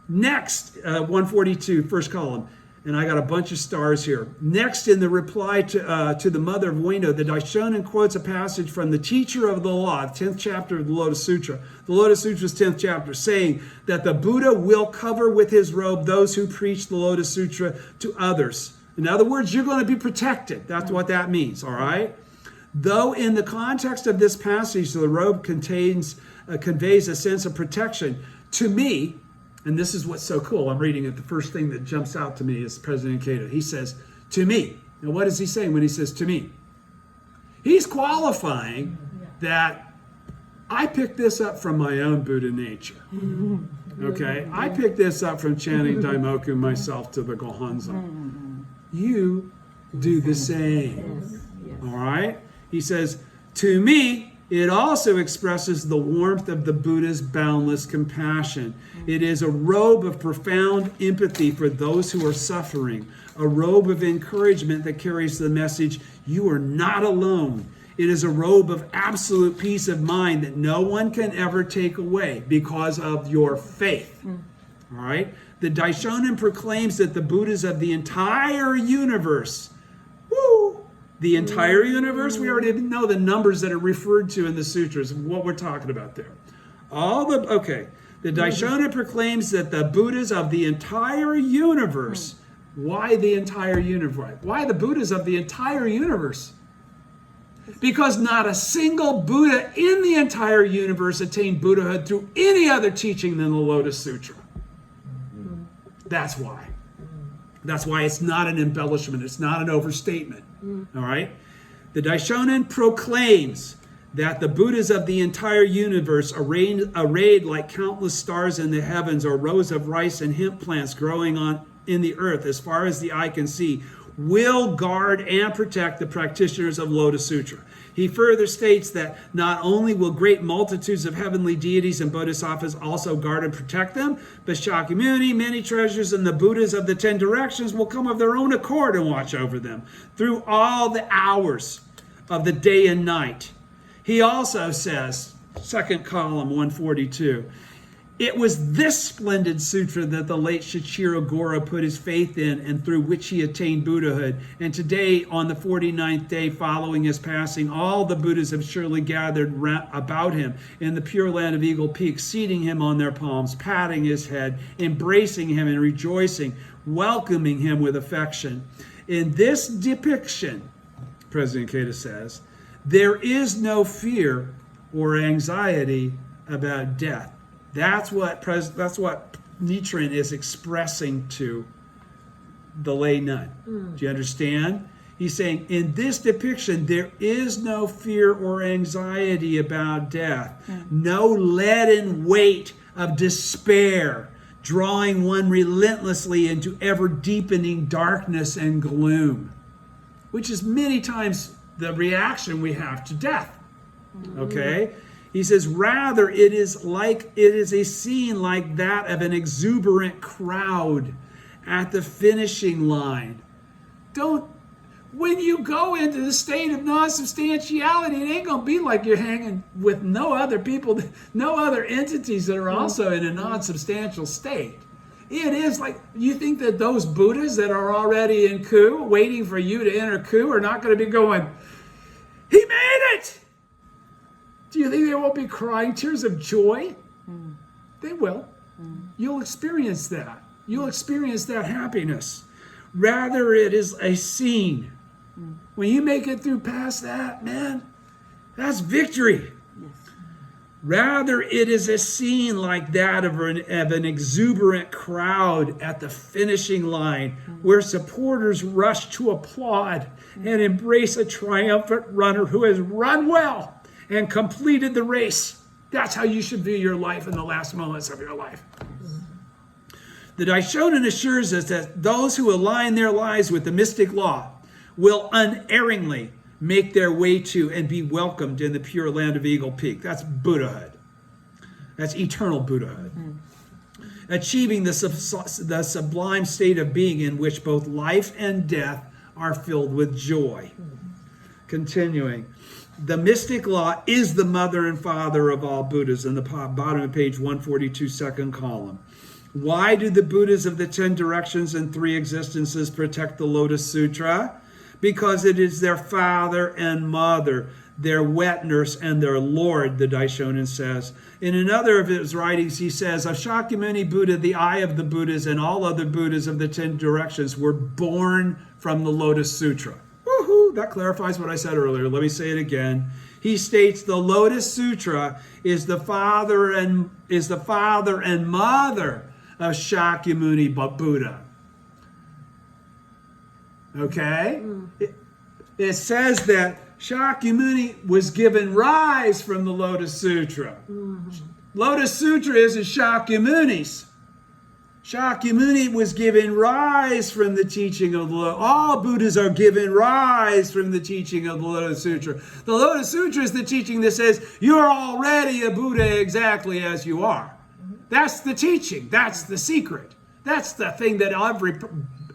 Next, 142, first column. And I got a bunch of stars here. Next, in the reply to the mother of Ueno, the Daishonin quotes a passage from the teacher of the law, 10th chapter of the Lotus Sutra. The Lotus Sutra's 10th chapter, saying that the Buddha will cover with his robe those who preach the Lotus Sutra to others. In other words, you're going to be protected. That's what that means, all right? Though in the context of this passage, the robe conveys a sense of protection. To me, and this is what's so cool, I'm reading it, the first thing that jumps out to me is President Cato. He says, to me. Now, what is he saying when he says to me? He's qualifying that I picked this up from my own Buddha nature. Okay? I picked this up from chanting Daimoku myself to the Gohonzon. You do the same. All right? He says, to me, it also expresses the warmth of the Buddha's boundless compassion. It is a robe of profound empathy for those who are suffering, a robe of encouragement that carries the message, you are not alone. It is a robe of absolute peace of mind that no one can ever take away because of your faith. All right? The Daishonin proclaims that the Buddhas of the entire universe, the entire universe, we already know the numbers that are referred to in the sutras, what we're talking about there. The Daishonin proclaims that the Buddhas of the entire universe, why the entire universe? Why the Buddhas of the entire universe? Because not a single Buddha in the entire universe attained Buddhahood through any other teaching than the Lotus Sutra. That's why. That's why it's not an embellishment. It's not an overstatement. All right? The Daishonin proclaims that the Buddhas of the entire universe, arrayed like countless stars in the heavens or rows of rice and hemp plants growing in the earth as far as the eye can see, will guard and protect the practitioners of Lotus Sutra. He further states that not only will great multitudes of heavenly deities and bodhisattvas also guard and protect them, but Shakyamuni, many treasures, and the Buddhas of the 10 directions will come of their own accord and watch over them through all the hours of the day and night. He also says, second column, 142, it was this splendid sutra that the late Shichiro Gora put his faith in and through which he attained Buddhahood. And today, on the 49th day following his passing, all the Buddhas have surely gathered about him in the Pure Land of Eagle Peak, seating him on their palms, patting his head, embracing him and rejoicing, welcoming him with affection. In this depiction, President Cato says, there is no fear or anxiety about death. That's what Nichiren is expressing to the lay nun. Do you understand? He's saying, in this depiction, there is no fear or anxiety about death. No leaden weight of despair drawing one relentlessly into ever-deepening darkness and gloom, which is many times the reaction we have to death. Okay? He says, rather, it is a scene like that of an exuberant crowd at the finishing line. When you go into the state of non-substantiality, it ain't going to be like you're hanging with no other people, no other entities that are also in a non-substantial state. It is like, you think that those Buddhas that are already in Ku, waiting for you to enter Ku, are not going to be going, he made it! Do you think they won't be crying tears of joy? They will. You'll experience that. You'll experience that happiness. Rather, it is a scene. When you make it through past that, man, that's victory. Rather, it is a scene like that of an exuberant crowd at the finishing line, where supporters rush to applaud and embrace a triumphant runner who has run well and completed the race. That's how you should view your life in the last moments of your life. The Daishonin assures us that those who align their lives with the mystic law will unerringly make their way to and be welcomed in the Pure Land of Eagle Peak. That's Buddhahood. That's eternal Buddhahood. Achieving the sublime state of being in which both life and death are filled with joy. Continuing. The mystic law is the mother and father of all Buddhas in the bottom of page 142, second column. Why do the Buddhas of the 10 directions and 3 existences protect the Lotus Sutra? Because it is their father and mother, their wet nurse and their Lord, the Daishonin says. In another of his writings, he says, of Shakyamuni Buddha, the eye of the Buddhas, and all other Buddhas of the 10 directions were born from the Lotus Sutra. Woohoo! That clarifies what I said earlier. Let me say it again. He states the Lotus Sutra is the father and mother of Shakyamuni Buddha. Okay? It says that Shakyamuni was given rise from the Lotus Sutra. Lotus Sutra isn't Shakyamuni's. Shakyamuni was given rise from the teaching of the Lotus. All Buddhas are given rise from the teaching of the Lotus Sutra. The Lotus Sutra is the teaching that says you're already a Buddha exactly as you are. That's the teaching. That's the secret. That's the thing that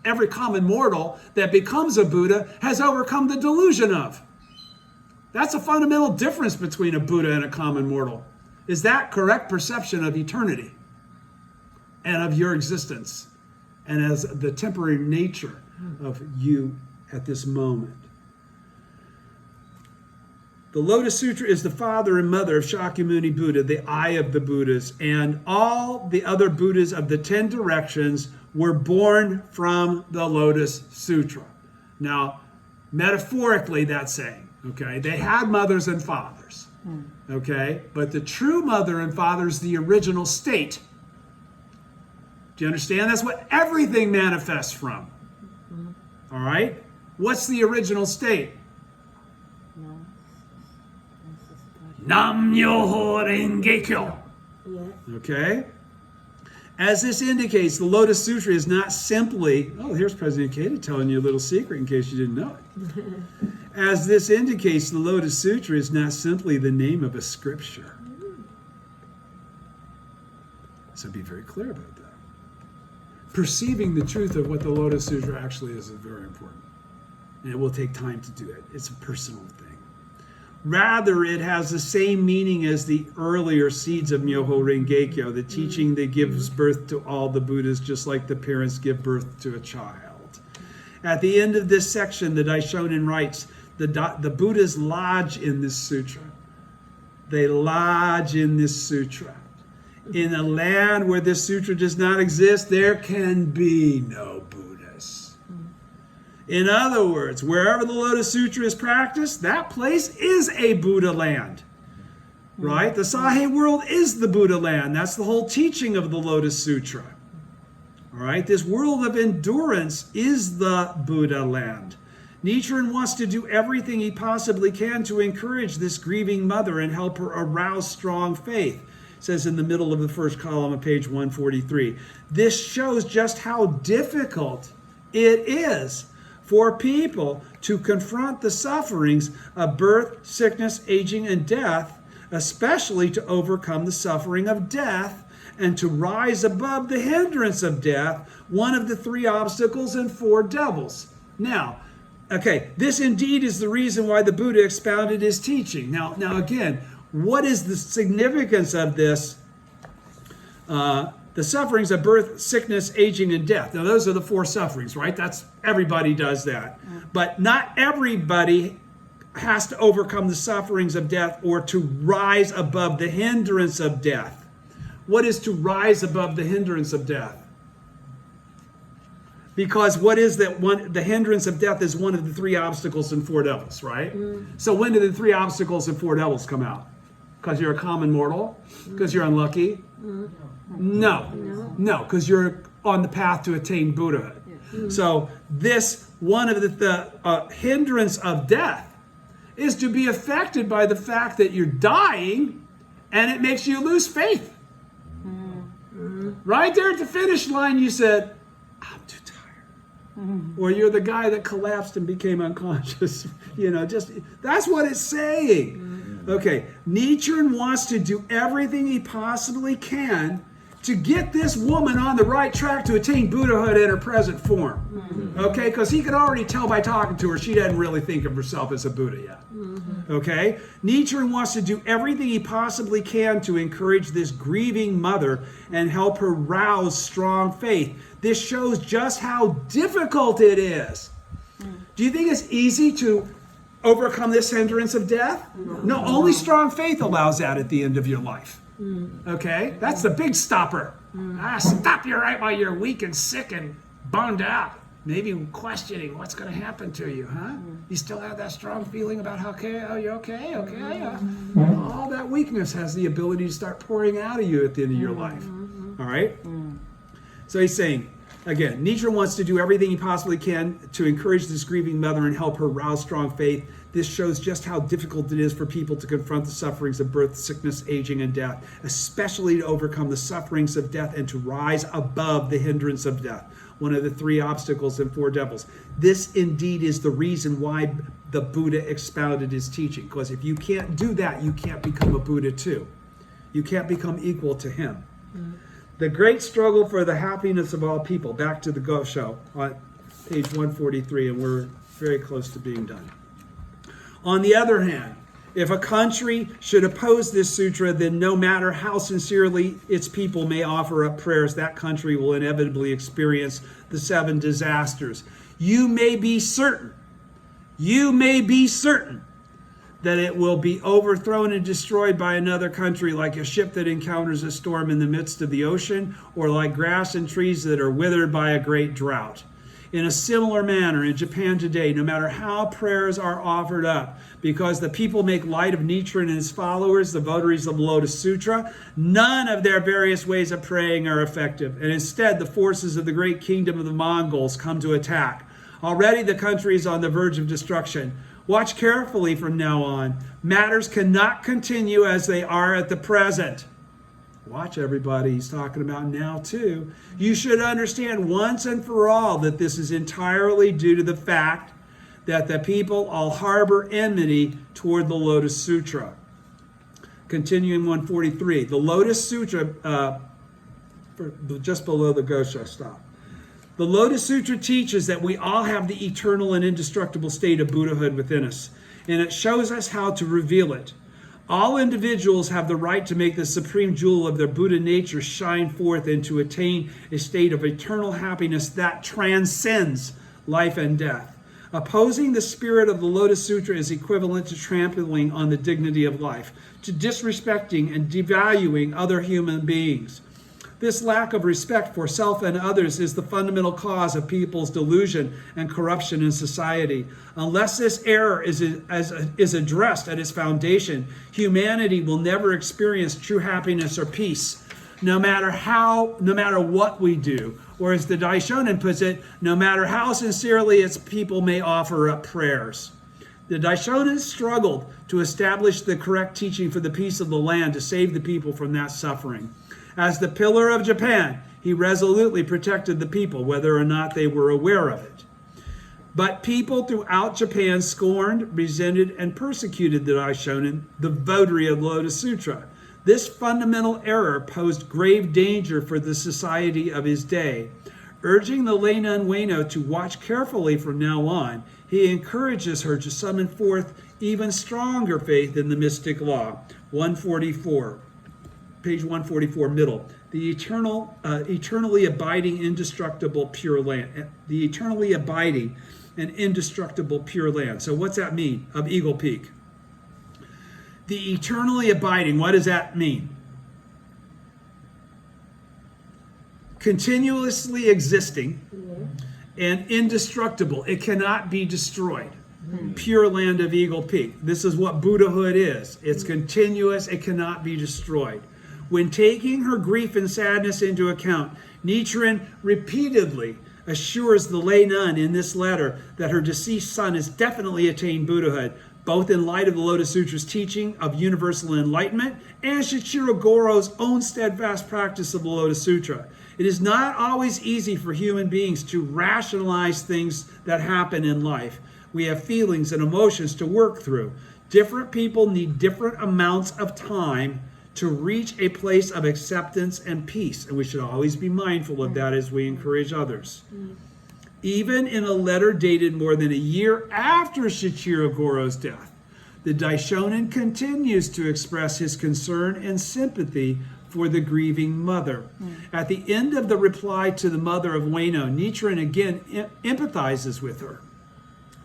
every common mortal that becomes a Buddha has overcome the delusion of. That's a fundamental difference between a Buddha and a common mortal. Is that correct perception of eternity and of your existence and as the temporary nature of you at this moment? The Lotus Sutra is the father and mother of Shakyamuni Buddha, the eye of the Buddhas, and all the other Buddhas of the 10 directions were born from the Lotus Sutra. Now, metaphorically, that's saying, okay, they had mothers and fathers, okay, but the true mother and father is the original state. Do you understand? That's what everything manifests from. All right? What's the original state? Nam Myoho Renge Kyo. Okay? As this indicates, the Lotus Sutra is not simply, oh, here's President Kata telling you a little secret in case you didn't know it. As this indicates, the Lotus Sutra is not simply the name of a scripture. So be very clear about that. Perceiving the truth of what the Lotus Sutra actually is very important. And it will take time to do it. It's a personal thing. Rather, it has the same meaning as the earlier seeds of Myoho Renge Kyo, the teaching that gives birth to all the Buddhas, just like the parents give birth to a child. At the end of this section, the Daishonin writes, the Buddhas lodge in this sutra. They lodge in this sutra. In a land where this sutra does not exist, there can be no Buddhas. In other words, wherever the Lotus Sutra is practiced, that place is a Buddha land. Right? The Sahe world is the Buddha land. That's the whole teaching of the Lotus Sutra. All right? This world of endurance is the Buddha land. Nichiren wants to do everything he possibly can to encourage this grieving mother and help her arouse strong faith. It says in the middle of the first column of page 143. This shows just how difficult it is for people to confront the sufferings of birth, sickness, aging, and death, especially to overcome the suffering of death and to rise above the hindrance of death, one of the 3 obstacles and 4 devils. Now, okay, this indeed is the reason why the Buddha expounded his teaching. Now again, what is the significance of this? The sufferings of birth, sickness, aging, and death. Now, those are the 4 sufferings, right? That's everybody does that. But not everybody has to overcome the sufferings of death or to rise above the hindrance of death. What is to rise above the hindrance of death? Because what is that one? The hindrance of death is one of the 3 obstacles and 4 devils, right? So when do the 3 obstacles and 4 devils come out? Because you're a common mortal? Because you're unlucky? No, because you're on the path to attain Buddhahood. So this, one of the hindrance of death is to be affected by the fact that you're dying and it makes you lose faith. Right there at the finish line, you said, I'm too tired. Or you're the guy that collapsed and became unconscious. That's what it's saying. Okay, Nichiren wants to do everything he possibly can to get this woman on the right track to attain Buddhahood in her present form. Okay, because he could already tell by talking to her she doesn't really think of herself as a Buddha yet. Okay? Nichiren wants to do everything he possibly can to encourage this grieving mother and help her rouse strong faith. This shows just how difficult it is. Do you think it's easy to overcome this hindrance of death? No, only strong faith allows that at the end of your life. Okay? That's the big stopper. Stop you right while you're weak and sick and bummed out. Maybe questioning what's going to happen to you, huh? You still have that strong feeling about how, okay, oh, you're okay, okay. All that weakness has the ability to start pouring out of you at the end of your life. All right? So he's saying, again, Nichiren wants to do everything he possibly can to encourage this grieving mother and help her rouse strong faith. This shows just how difficult it is for people to confront the sufferings of birth, sickness, aging, and death, especially to overcome the sufferings of death and to rise above the hindrance of death. One of the 3 obstacles and 4 devils. This indeed is the reason why the Buddha expounded his teaching. Because if you can't do that, you can't become a Buddha too. You can't become equal to him. The great struggle for the happiness of all people. Back to the Gosho on page 143, and we're very close to being done. On the other hand, if a country should oppose this sutra, then no matter how sincerely its people may offer up prayers, that country will inevitably experience the 7 disasters. You may be certain that it will be overthrown and destroyed by another country, like a ship that encounters a storm in the midst of the ocean, or like grass and trees that are withered by a great drought. In a similar manner, in Japan today, no matter how prayers are offered up, because the people make light of Nichiren and his followers, the votaries of the Lotus Sutra, none of their various ways of praying are effective. And instead, the forces of the great kingdom of the Mongols come to attack. Already the country is on the verge of destruction. Watch carefully from now on. Matters cannot continue as they are at the present. Watch, everybody, he's talking about now too. You should understand once and for all that this is entirely due to the fact that the people all harbor enmity toward the Lotus Sutra. Continuing 143, the Lotus Sutra, just below the Gosho, stop. The Lotus Sutra teaches that we all have the eternal and indestructible state of Buddhahood within us, and it shows us how to reveal it. All individuals have the right to make the supreme jewel of their Buddha nature shine forth and to attain a state of eternal happiness that transcends life and death. Opposing the spirit of the Lotus Sutra is equivalent to trampling on the dignity of life, to disrespecting and devaluing other human beings. This lack of respect for self and others is the fundamental cause of people's delusion and corruption in society. Unless this error is addressed at its foundation, humanity will never experience true happiness or peace, no matter what we do. Or as the Daishonin puts it, no matter how sincerely its people may offer up prayers. The Daishonin struggled to establish the correct teaching for the peace of the land to save the people from that suffering. As the pillar of Japan, he resolutely protected the people, whether or not they were aware of it. But people throughout Japan scorned, resented, and persecuted the Daishonin, the votary of the Lotus Sutra. This fundamental error posed grave danger for the society of his day. Urging the lay nun Ueno to watch carefully from now on, he encourages her to summon forth even stronger faith in the mystic law. 144. Page 144, middle. The eternally abiding, indestructible, pure land. The eternally abiding and indestructible, pure land. So what's that mean of Eagle Peak? The eternally abiding, what does that mean? Continuously existing and indestructible. It cannot be destroyed. Pure land of Eagle Peak. This is what Buddhahood is. It's continuous. It cannot be destroyed. When taking her grief and sadness into account, Nichiren repeatedly assures the lay nun in this letter that her deceased son has definitely attained Buddhahood, both in light of the Lotus Sutra's teaching of universal enlightenment and Shichiro Goro's own steadfast practice of the Lotus Sutra. It is not always easy for human beings to rationalize things that happen in life. We have feelings and emotions to work through. Different people need different amounts of time to reach a place of acceptance and peace. And we should always be mindful of that as we encourage others. Even in a letter dated more than a year after Shichiro Goro's death, The Daishonin continues to express his concern and sympathy for the grieving mother. At the end of the reply to the mother of Ueno, Nichiren again empathizes with her.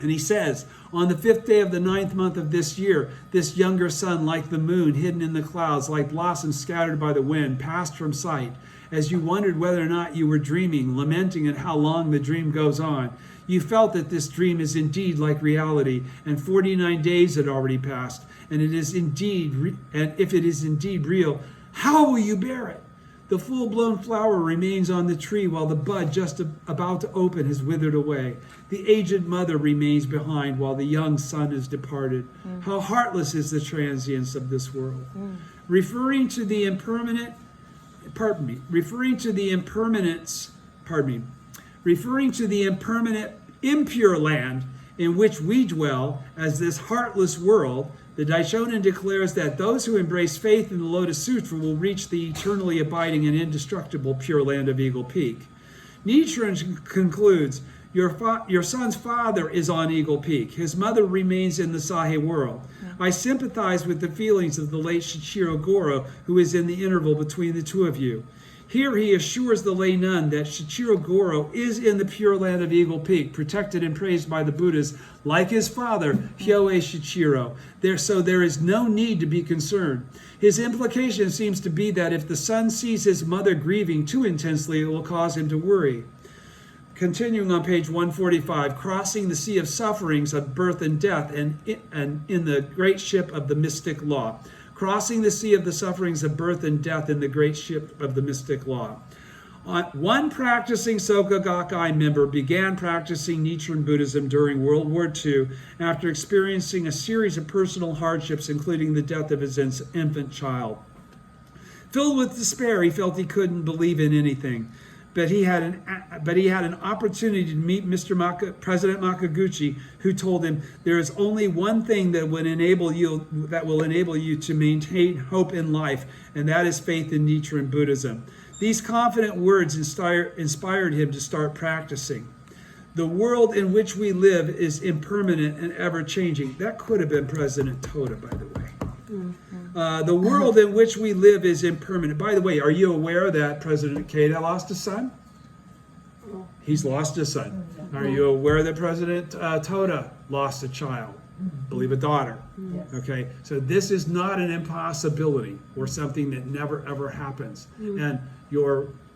And he says, on the 5th day of the 9th month of this year, this younger son, like the moon hidden in the clouds, like blossoms scattered by the wind, passed from sight. As you wondered whether or not you were dreaming, lamenting at how long the dream goes on, you felt that this dream is indeed like reality, and 49 days had already passed, and it is indeed, and if it is indeed real, how will you bear it? The full-blown flower remains on the tree while the bud just about to open has withered away. The aged mother remains behind while the young son is departed. How heartless is the transience of this world. Referring to the impermanence, impure land in which we dwell as this heartless world, the Daishonin declares that those who embrace faith in the Lotus Sutra will reach the eternally abiding and indestructible Pure Land of Eagle Peak. Nichiren concludes, your son's father is on Eagle Peak. His mother remains in the Sahe world. I sympathize with the feelings of the late Shichiro Goro, who is in the interval between the two of you. Here he assures the lay nun that Shichiro Goro is in the Pure Land of Eagle Peak, protected and praised by the Buddhas, like his father, Hyoei Shichiro. So there is no need to be concerned. His implication seems to be that if the son sees his mother grieving too intensely, it will cause him to worry. Continuing on page 145, crossing the sea of sufferings of birth and death and in the great ship of the mystic law. Crossing the sea of the sufferings of birth and death in the great ship of the mystic law. One practicing Soka Gakkai member began practicing Nichiren Buddhism during World War II after experiencing a series of personal hardships, including the death of his infant child. Filled with despair, he felt he couldn't believe in anything. But he had an opportunity to meet President Makaguchi, who told him there is only one thing that will enable you to maintain hope in life, and that is faith in Nichiren Buddhism. These confident words inspired him to start practicing. The world in which we live is impermanent and ever-changing. That could have been President Toda, by the way. The world in which we live is impermanent. By the way, are you aware that President Keita lost a son? He's lost a son. Are you aware that President Toda lost a child? I believe a daughter. Okay, so this is not an impossibility or something that never ever happens. And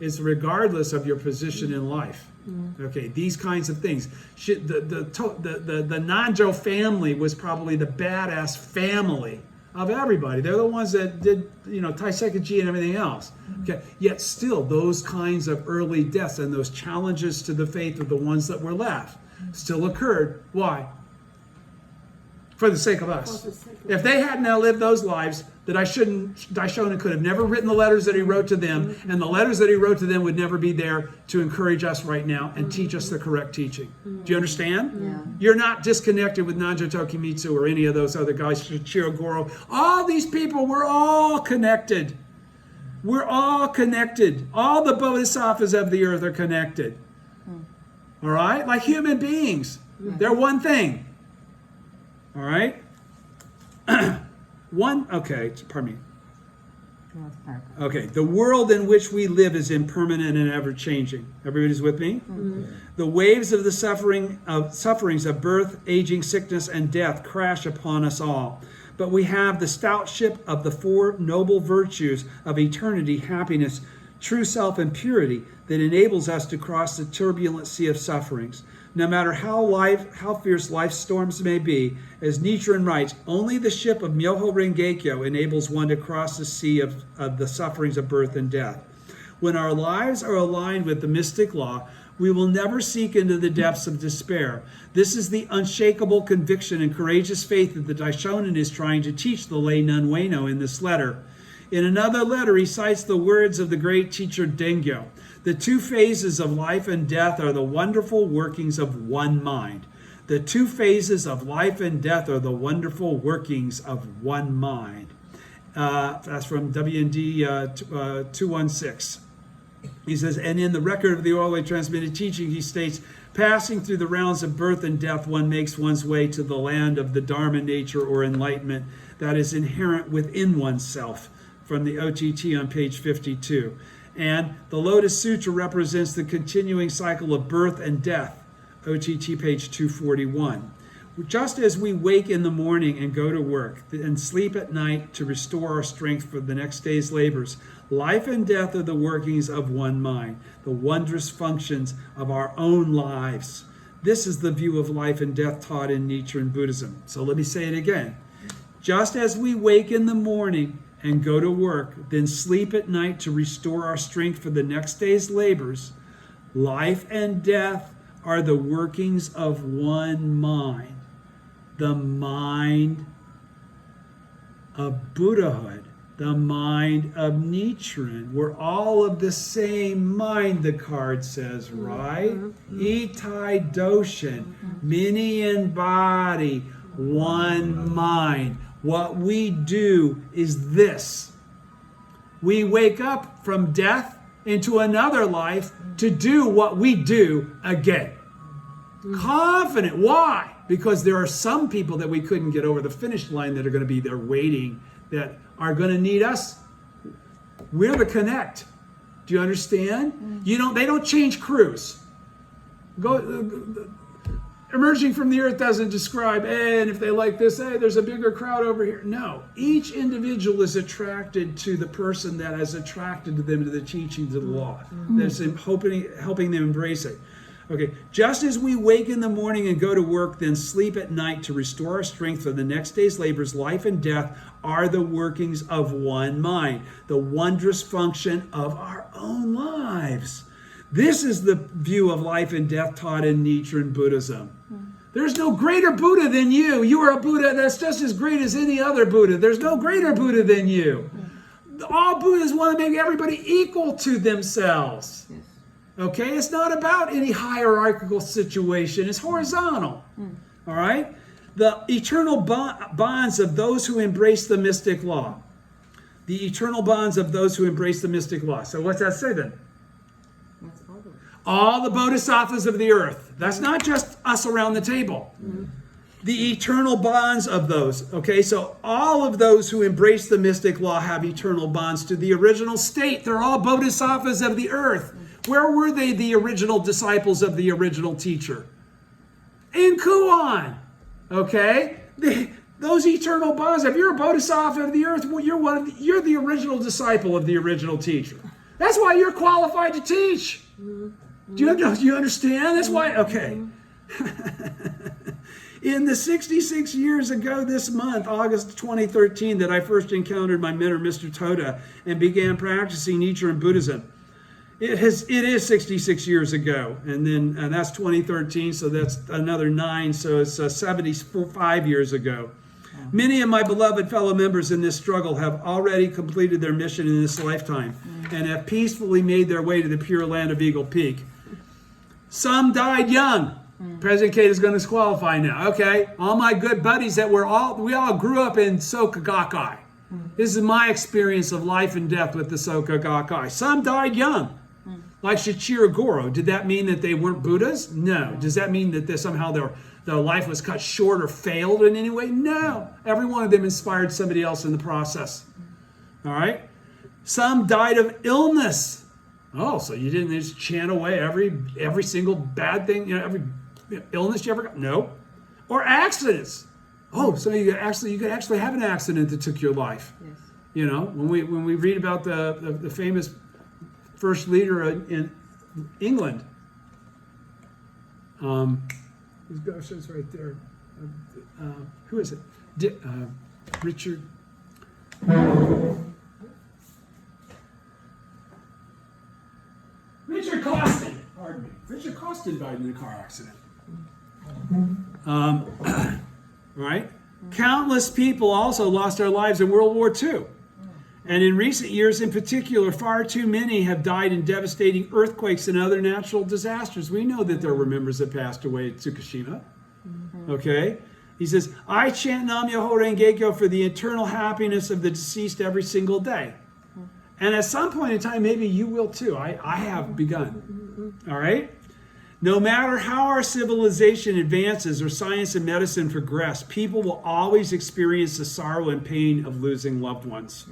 it's regardless of your position in life. Okay, these kinds of things. The Nanjo family was probably the badass family of everybody. They're the ones that did, Taiseki and everything else. Okay, yet still, those kinds of early deaths and those challenges to the faith of the ones that were left still occurred. Why? For the sake of us. If they hadn't outlived those lives, the Daishonin could have never written the letters that he wrote to them, and the letters that he wrote to them would never be there to encourage us right now and teach us the correct teaching. Do you understand? Yeah. You're not disconnected with Nanjo Tokimitsu or any of those other guys, Shichiro Goro. All these people, we're all connected. We're all connected. All the bodhisattvas of the earth are connected. All right? Like human beings. They're one thing. All right? Pardon me. Okay, the world in which we live is impermanent and ever-changing. Everybody's with me? The waves of the sufferings of birth, aging, sickness, and death crash upon us all. But we have the stout ship of the four noble virtues of eternity, happiness, true self, and purity that enables us to cross the turbulent sea of sufferings. No matter how fierce life's storms may be, as Nichiren writes, only the ship of Myoho Rengekyo enables one to cross the sea of the sufferings of birth and death. When our lives are aligned with the mystic law, we will never seek into the depths of despair. This is the unshakable conviction and courageous faith that the Daishonin is trying to teach the lay nun Ueno in this letter. In another letter, he cites the words of the great teacher Dengyo. The two phases of life and death are the wonderful workings of one mind. The two phases of life and death are the wonderful workings of one mind. That's from WND 216. He says, and in the record of the orally transmitted teaching, he states, Passing through the rounds of birth and death, one makes one's way to the land of the Dharma nature or enlightenment that is inherent within oneself, from the OTT on page 52. And the Lotus Sutra represents the continuing cycle of birth and death, OTT page 241. Just as we wake in the morning and go to work and sleep at night to restore our strength for the next day's labors, life and death are the workings of one mind, the wondrous functions of our own lives. This is the view of life and death taught in Nichiren Buddhism. So let me say it again. Just as we wake in the morning and go to work, then sleep at night to restore our strength for the next day's labors, life and death are the workings of one mind, the mind of Buddhahood, the mind of Nichiren. We're all of the same mind, the card says, right? Itai Doshin, many in body, one mind. What we do is this. We wake up from death into another life to do what we do again. Confident. Why? Because there are some people that we couldn't get over the finish line that are going to be there waiting, that are going to need us. We're the connect. Do you understand? They don't change crews. Emerging from the earth doesn't describe, and if they like this, there's a bigger crowd over here. No, each individual is attracted to the person that has attracted them to the teachings of the law. That's helping them embrace it. Okay, just as we wake in the morning and go to work, then sleep at night to restore our strength for the next day's labors, life and death are the workings of one mind, the wondrous function of our own lives. This is the view of life and death taught in Nichiren Buddhism. There's no greater Buddha than you. You are a Buddha that's just as great as any other Buddha. There's no greater Buddha than you. All Buddhas want to make everybody equal to themselves. Okay, it's not about any hierarchical situation. It's horizontal. All right? The eternal bonds of those who embrace the mystic law. The eternal bonds of those who embrace the mystic law. So what's that say then? All the bodhisattvas of the earth. That's not just us around the table. The eternal bonds of those. Okay, so all of those who embrace the mystic law have eternal bonds to the original state. They're all bodhisattvas of the earth. Where were they, the original disciples of the original teacher? In Kuan. Okay? Those eternal bonds, if you're a bodhisattva of the earth, you're the original disciple of the original teacher. That's why you're qualified to teach. Do you understand? That's why, okay. In the 66 years ago this month, August 2013, that I first encountered my mentor, Mr. Toda, and began practicing Nichiren Buddhism. It is 66 years ago, and that's 2013, so that's another 9, so it's 75 years ago. Many of my beloved fellow members in this struggle have already completed their mission in this lifetime and have peacefully made their way to the pure land of Eagle Peak. Some died young. President Kate is going to disqualify now. Okay, all my good buddies we all grew up in Soka Gakkai. This is my experience of life and death with the Soka Gakkai. Some died young. Like Shichiro Goro. Did that mean that they weren't Buddhas? No. Does that mean that somehow their life was cut short or failed in any way? No. Every one of them inspired somebody else in the process. All right? Some died of illness. Oh, so you didn't just chant away every single bad thing, every illness you ever got? No. Or accidents. Oh, so you could actually have an accident that took your life. Yes. When we read about the famous first leader in England. Gosh, it's right there. Who is it? Richard. Richard Costin. Pardon me. Richard Costin died in a car accident. Right? Countless people also lost their lives in World War II. And in recent years in particular, far too many have died in devastating earthquakes and other natural disasters. We know that there were members that passed away at Tsukushima. Okay? He says, I chant Nam-myoho Renge-kyo for the eternal happiness of the deceased every single day. And at some point in time, maybe you will too. I have begun. All right? No matter how our civilization advances or science and medicine progress, people will always experience the sorrow and pain of losing loved ones.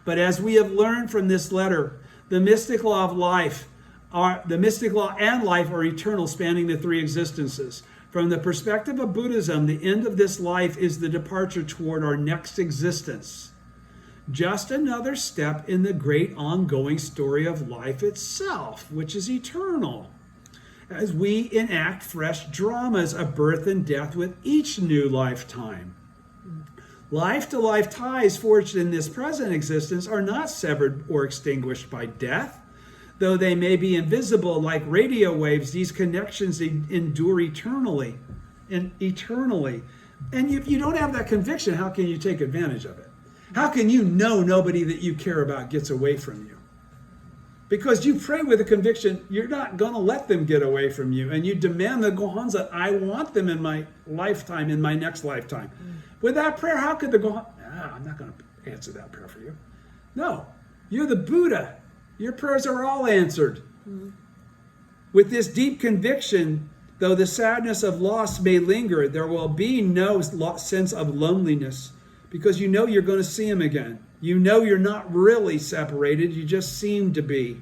But as we have learned from this letter, the mystic law and life are eternal, spanning the three existences. From the perspective of Buddhism, the end of this life is the departure toward our next existence. Just another step in the great ongoing story of life itself, which is eternal, as we enact fresh dramas of birth and death with each new lifetime. Life-to-life ties forged in this present existence are not severed or extinguished by death. Though they may be invisible like radio waves, these connections endure eternally. And if you don't have that conviction, how can you take advantage of it? How can you know nobody that you care about gets away from you? Because you pray with a conviction, you're not going to let them get away from you. And you demand the Gohans that I want them in my lifetime, in my next lifetime. With that prayer, how could the Gohan... I'm not going to answer that prayer for you. No, you're the Buddha. Your prayers are all answered. With this deep conviction, though the sadness of loss may linger, there will be no sense of loneliness, because you know you're going to see him again. You know you're not really separated, you just seem to be.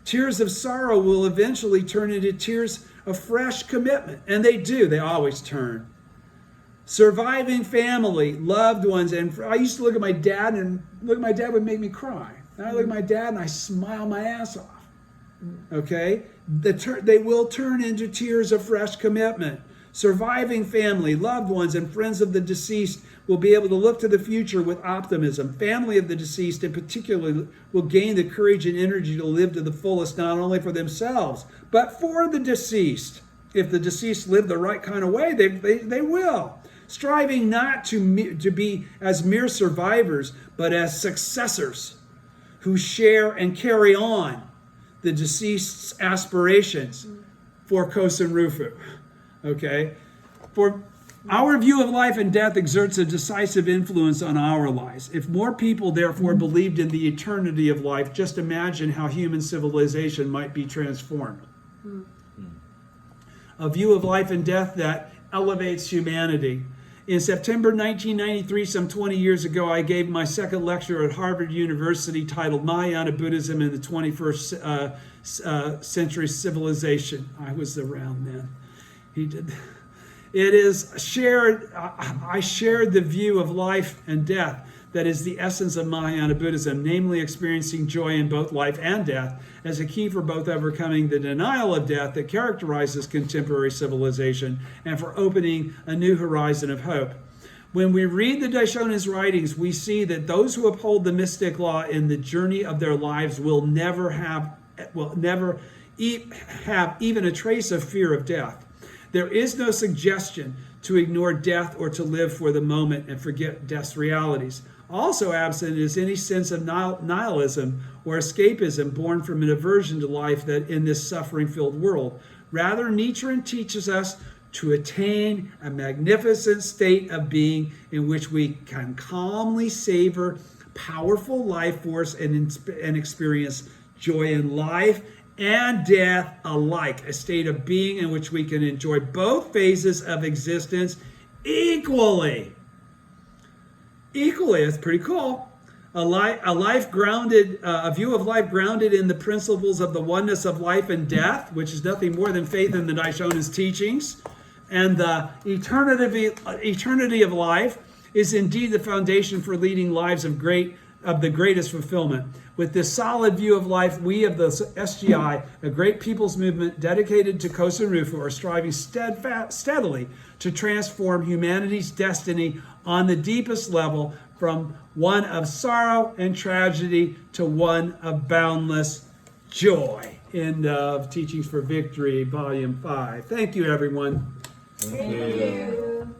Tears of sorrow will eventually turn into tears of fresh commitment. And they do, they always turn. Surviving family, loved ones, and I used to look at my dad, and my dad would make me cry. And I look at my dad and I smile my ass off. Okay? They will turn into tears of fresh commitment. Surviving family, loved ones, and friends of the deceased will be able to look to the future with optimism. Family of the deceased in particular will gain the courage and energy to live to the fullest, not only for themselves, but for the deceased. If the deceased live the right kind of way, they will. Striving not to be as mere survivors, but as successors who share and carry on the deceased's aspirations for Kosen Rufu. Okay? For our view of life and death exerts a decisive influence on our lives. If more people, therefore, believed in the eternity of life, just imagine how human civilization might be transformed. A view of life and death that elevates humanity. In September 1993, some 20 years ago, I gave my second lecture at Harvard University titled Mahayana Buddhism in the 21st Century Civilization. I was around then. He did. It is shared, I shared the view of life and death that is the essence of Mahayana Buddhism, namely experiencing joy in both life and death as a key for both overcoming the denial of death that characterizes contemporary civilization and for opening a new horizon of hope. When we read the Daishonin's writings, we see that those who uphold the mystic law in the journey of their lives will never have even a trace of fear of death. There is no suggestion to ignore death or to live for the moment and forget death's realities. Also absent is any sense of nihilism or escapism born from an aversion to life that in this suffering-filled world. Rather, Nichiren teaches us to attain a magnificent state of being in which we can calmly savor powerful life force and experience joy in life and death alike, a state of being in which we can enjoy both phases of existence equally. That's pretty cool. A view of life grounded in the principles of the oneness of life and death, which is nothing more than faith in the Daishonin's teachings, and the eternity of life is indeed the foundation for leading lives of the greatest fulfillment. With this solid view of life, we of the SGI, a great people's movement dedicated to Kosen Rufu, are striving steadily to transform humanity's destiny on the deepest level from one of sorrow and tragedy to one of boundless joy. End of Teachings for Victory, Volume 5. Thank you, everyone. Thank you.